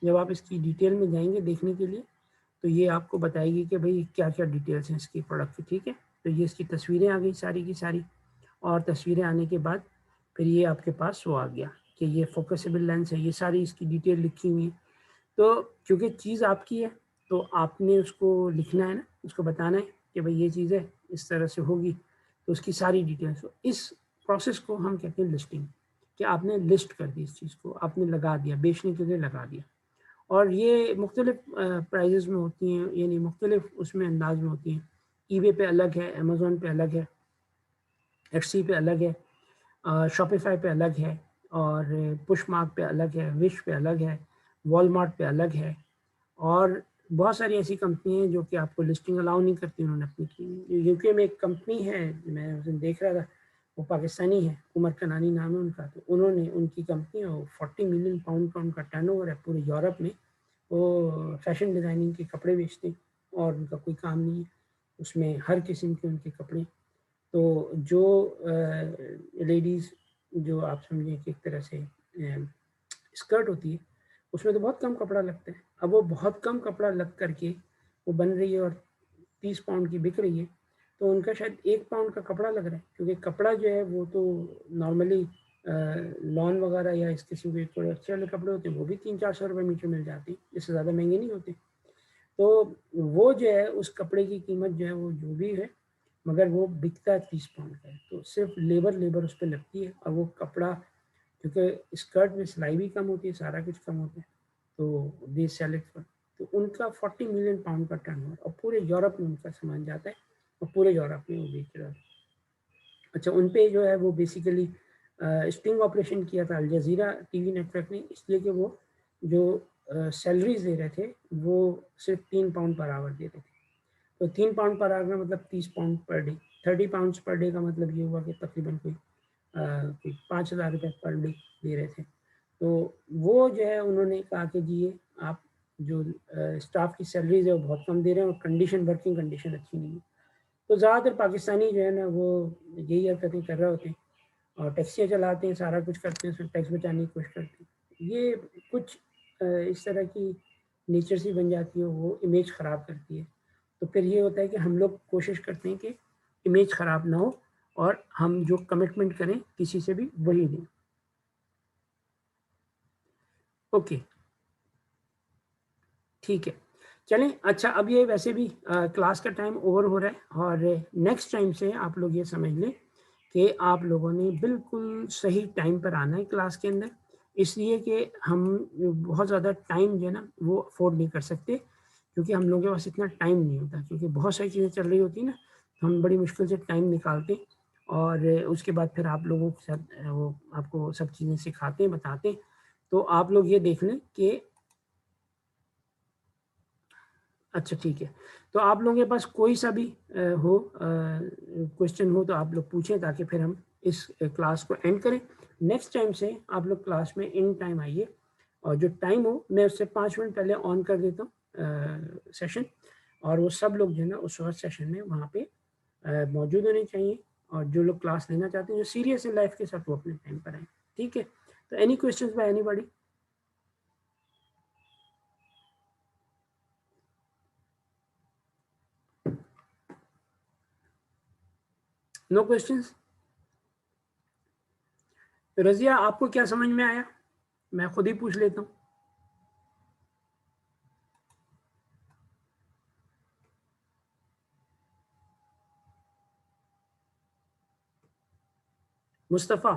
जब आप इसकी डिटेल में जाएंगे देखने के लिए, तो ये आपको बताएगी कि भाई क्या क्या डिटेल्स हैं इसकी प्रोडक्ट की। ठीक है, तो ये इसकी तस्वीरें आ गई सारी की सारी, और तस्वीरें आने के बाद फिर ये आपके पास वो आ गया कि ये फोकसेबल लेंस है, ये सारी इसकी डिटेल लिखी हुई है। तो क्योंकि चीज़ आपकी है, तो आपने उसको लिखना है ना, उसको बताना है कि भाई ये चीज़ है, इस तरह से होगी, तो उसकी सारी डिटेल्स। तो इस प्रोसेस को हम कहते हैं लिस्टिंग, कि आपने लिस्ट कर दी इस चीज़ को, आपने लगा दिया, बेचने के लिए लगा दिया। और ये मुख्तलिफ प्राइजेज़ में होती हैं, यानी मुख्तलिफ उसमें अंदाज में होती हैं। ईबे पे अलग है, अमेज़ोन पे अलग है, एट्सी पे अलग है, शॉपिफाई पे अलग है, और पुशमार्क पे अलग है, विश पे अलग है, वॉलमार्ट पे अलग है, और बहुत सारी ऐसी कंपनी हैं जो कि आपको लिस्टिंग अलाउ नहीं करती, उन्होंने अपनी की। यूके में एक कंपनी है, मैं उस दिन देख रहा था, वो पाकिस्तानी है, उमर कनानी नाम है उनका, तो उन्होंने, उनकी कंपनी है, 40 मिलियन पाउंड का उनका टर्नओवर है पूरे यूरोप में। वो फैशन डिज़ाइनिंग के कपड़े बेचते हैं, और उनका कोई काम नहीं है, उसमें हर किस्म के उनके कपड़े। तो जो लेडीज़ जो आप समझें कि एक तरह से स्कर्ट होती है, उसमें तो बहुत कम कपड़ा लगता है। अब वो बहुत कम कपड़ा लग करके वो बन रही है और 30 पाउंड की बिक रही है, तो उनका शायद 1 पाउंड का कपड़ा लग रहा है, क्योंकि कपड़ा जो है वो तो नॉर्मली लॉन वगैरह या इस किस्म के थोड़े अच्छे वाले कपड़े होते हैं, वो भी 300-400 रुपये मीटर मिल जाती है, इससे ज़्यादा महंगे नहीं होते। तो वो जो है उस कपड़े की कीमत जो है वो जो भी है, मगर वो बिकता है 30 पाउंड का है, तो सिर्फ लेबर उस पर लगती है। और वो कपड़ा, क्योंकि स्कर्ट में सिलाई भी कम होती है, सारा कुछ कम होता है, तो दे सेल इट फॉर, तो उनका 40 मिलियन पाउंड का टर्नओवर, और पूरे यूरोप में उनका सामान जाता है और पूरे यूरोप में वो बेच रहा है। अच्छा, उन पे जो है वो बेसिकली स्टिंग ऑपरेशन किया था अल जज़ीरा टीवी नेटवर्क ने, इसलिए कि वो जो सैलरीज दे रहे थे वो सिर्फ 3 पाउंड पर आवर दे रहे थे। तो 3 पाउंड पर आवर में मतलब 30 pound per day, 30 pound per day का मतलब ये हुआ कि तकरीबन कोई 5,000 रुपये पर डे दे रहे थे। तो वो जो है उन्होंने कहा कि जी आप जो स्टाफ की सैलरीज है वो बहुत कम दे रहे हैं और कंडीशन, वर्किंग कंडीशन अच्छी नहीं है। तो ज़्यादातर पाकिस्तानी जो है ना वो यही हरकतें कर रहे होते हैं और टैक्सियाँ चलाते हैं, सारा कुछ करते हैं, उसमें टैक्स बचाने की कोशिश करते हैं। ये कुछ इस तरह की नेचर सी बन जाती है, वो इमेज ख़राब करती है। तो फिर ये होता है कि हम लोग कोशिश करते हैं कि इमेज ख़राब ना हो और हम जो कमिटमेंट करें किसी से भी वही दें। ओके, ठीक है, चलें। अच्छा, अब ये वैसे भी क्लास का टाइम ओवर हो रहा है और नेक्स्ट टाइम से आप लोग ये समझ लें कि आप लोगों ने बिल्कुल सही टाइम पर आना है क्लास के अंदर, इसलिए कि हम बहुत ज़्यादा टाइम जो है ना वो अफोर्ड नहीं कर सकते, क्योंकि हम लोगों के पास इतना टाइम नहीं होता, क्योंकि बहुत सारी चीज़ें चल रही होती हैं ना, तो हम बड़ी मुश्किल से टाइम निकालते हैं और उसके बाद फिर आप लोगों के साथ वो आपको सब चीज़ें सिखाते हैं, बताते हैं। तो आप लोग ये देख लें कि अच्छा, ठीक है, तो आप लोगों के पास कोई सा भी हो क्वेश्चन हो तो आप लोग पूछें, ताकि फिर हम इस क्लास को एंड करें। नेक्स्ट टाइम से आप लोग क्लास में इन टाइम आइए, और जो टाइम हो मैं उससे 5 मिनट पहले ऑन कर देता हूँ सेशन, और वो सब लोग जो है ना उस वक्त सेशन में वहाँ पे मौजूद होने चाहिए, और जो लोग क्लास लेना चाहते हैं, जो सीरियस है लाइफ के साथ, वो अपने टाइम पर आए। ठीक है, तो any questions by anybody? No questions? Razia, आपको क्या समझ में आया? मैं खुद ही पूछ लेता हूँ। मुस्तफ़ा,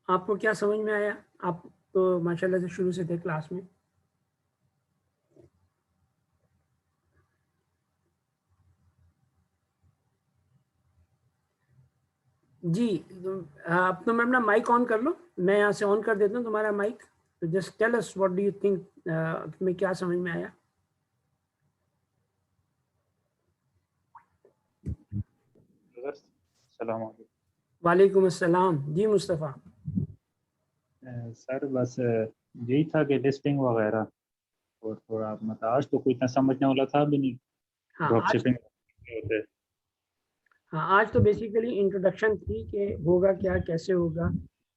आपको क्या समझ में आया? आप तो माशाल्लाह से शुरू से थे क्लास में। जी, आप तो अपना माइक ऑन कर लो, मैं यहाँ से ऑन कर देता हूँ तुम्हारा माइक। तो just tell us what do you think, तुम्हें क्या समझ में आया? वालेकुम अस्सलाम। जी मुस्तफ़ा। सर बस यही था कि लिस्टिंग वगैरह, और थोड़ा मतलब आज तो कोई इतना समझने वाला था भी नहीं। हाँ, ड्रॉप आज शिपिंग होते। हाँ, आज तो बेसिकली इंट्रोडक्शन थी कि होगा क्या, कैसे होगा,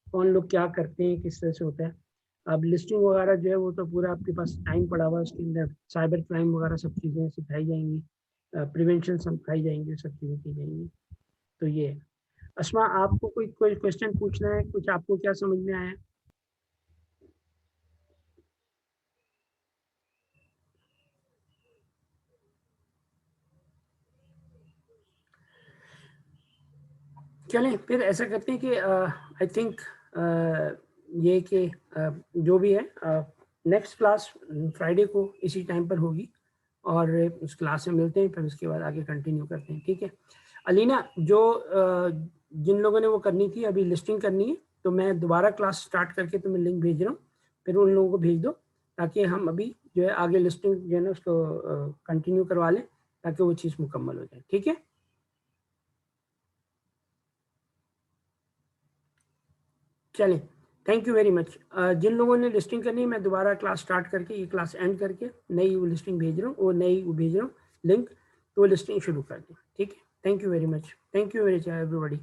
कौन लोग क्या करते हैं, किस तरह से होता है। अब लिस्टिंग वगैरह जो है वो तो पूरा आपके पास टाइम पड़ा हुआ है, उसके अंदर साइबर क्राइम वगैरह सब चीज़ें सिखाई जाएंगी, प्रिवेंशन सिखाई जाएंगी, सब चीज़ें की जाएंगी। तो ये है। अस्मा, आपको कोई कोई क्वेश्चन पूछना है? कुछ आपको क्या समझ में आया? चलें, फिर ऐसा करते हैं कि आई थिंक ये कि जो भी है नेक्स्ट क्लास फ्राइडे को इसी टाइम पर होगी, और उस क्लास में मिलते हैं, फिर उसके बाद आगे कंटिन्यू करते हैं। ठीक है अलीना, जो जिन लोगों ने वो करनी थी, अभी लिस्टिंग करनी है, तो मैं दोबारा क्लास स्टार्ट करके तुम्हें लिंक भेज रहा हूँ, फिर उन लोगों को भेज दो, ताकि हम अभी जो है आगे लिस्टिंग जो है ना उसको कंटिन्यू करवा लें, ताकि वो चीज़ मुकम्मल हो जाए। ठीक है, चलें, थैंक यू वेरी मच। जिन लोगों ने लिस्टिंग करनी है, मैं दोबारा क्लास स्टार्ट करके ये क्लास एंड करके नई वो लिस्टिंग भेज रहा हूँ, वो नई वो भेज रहा हूँ लिंक, तो वो लिस्टिंग शुरू कर दें। ठीक है, thank you very much, thank you very much everybody.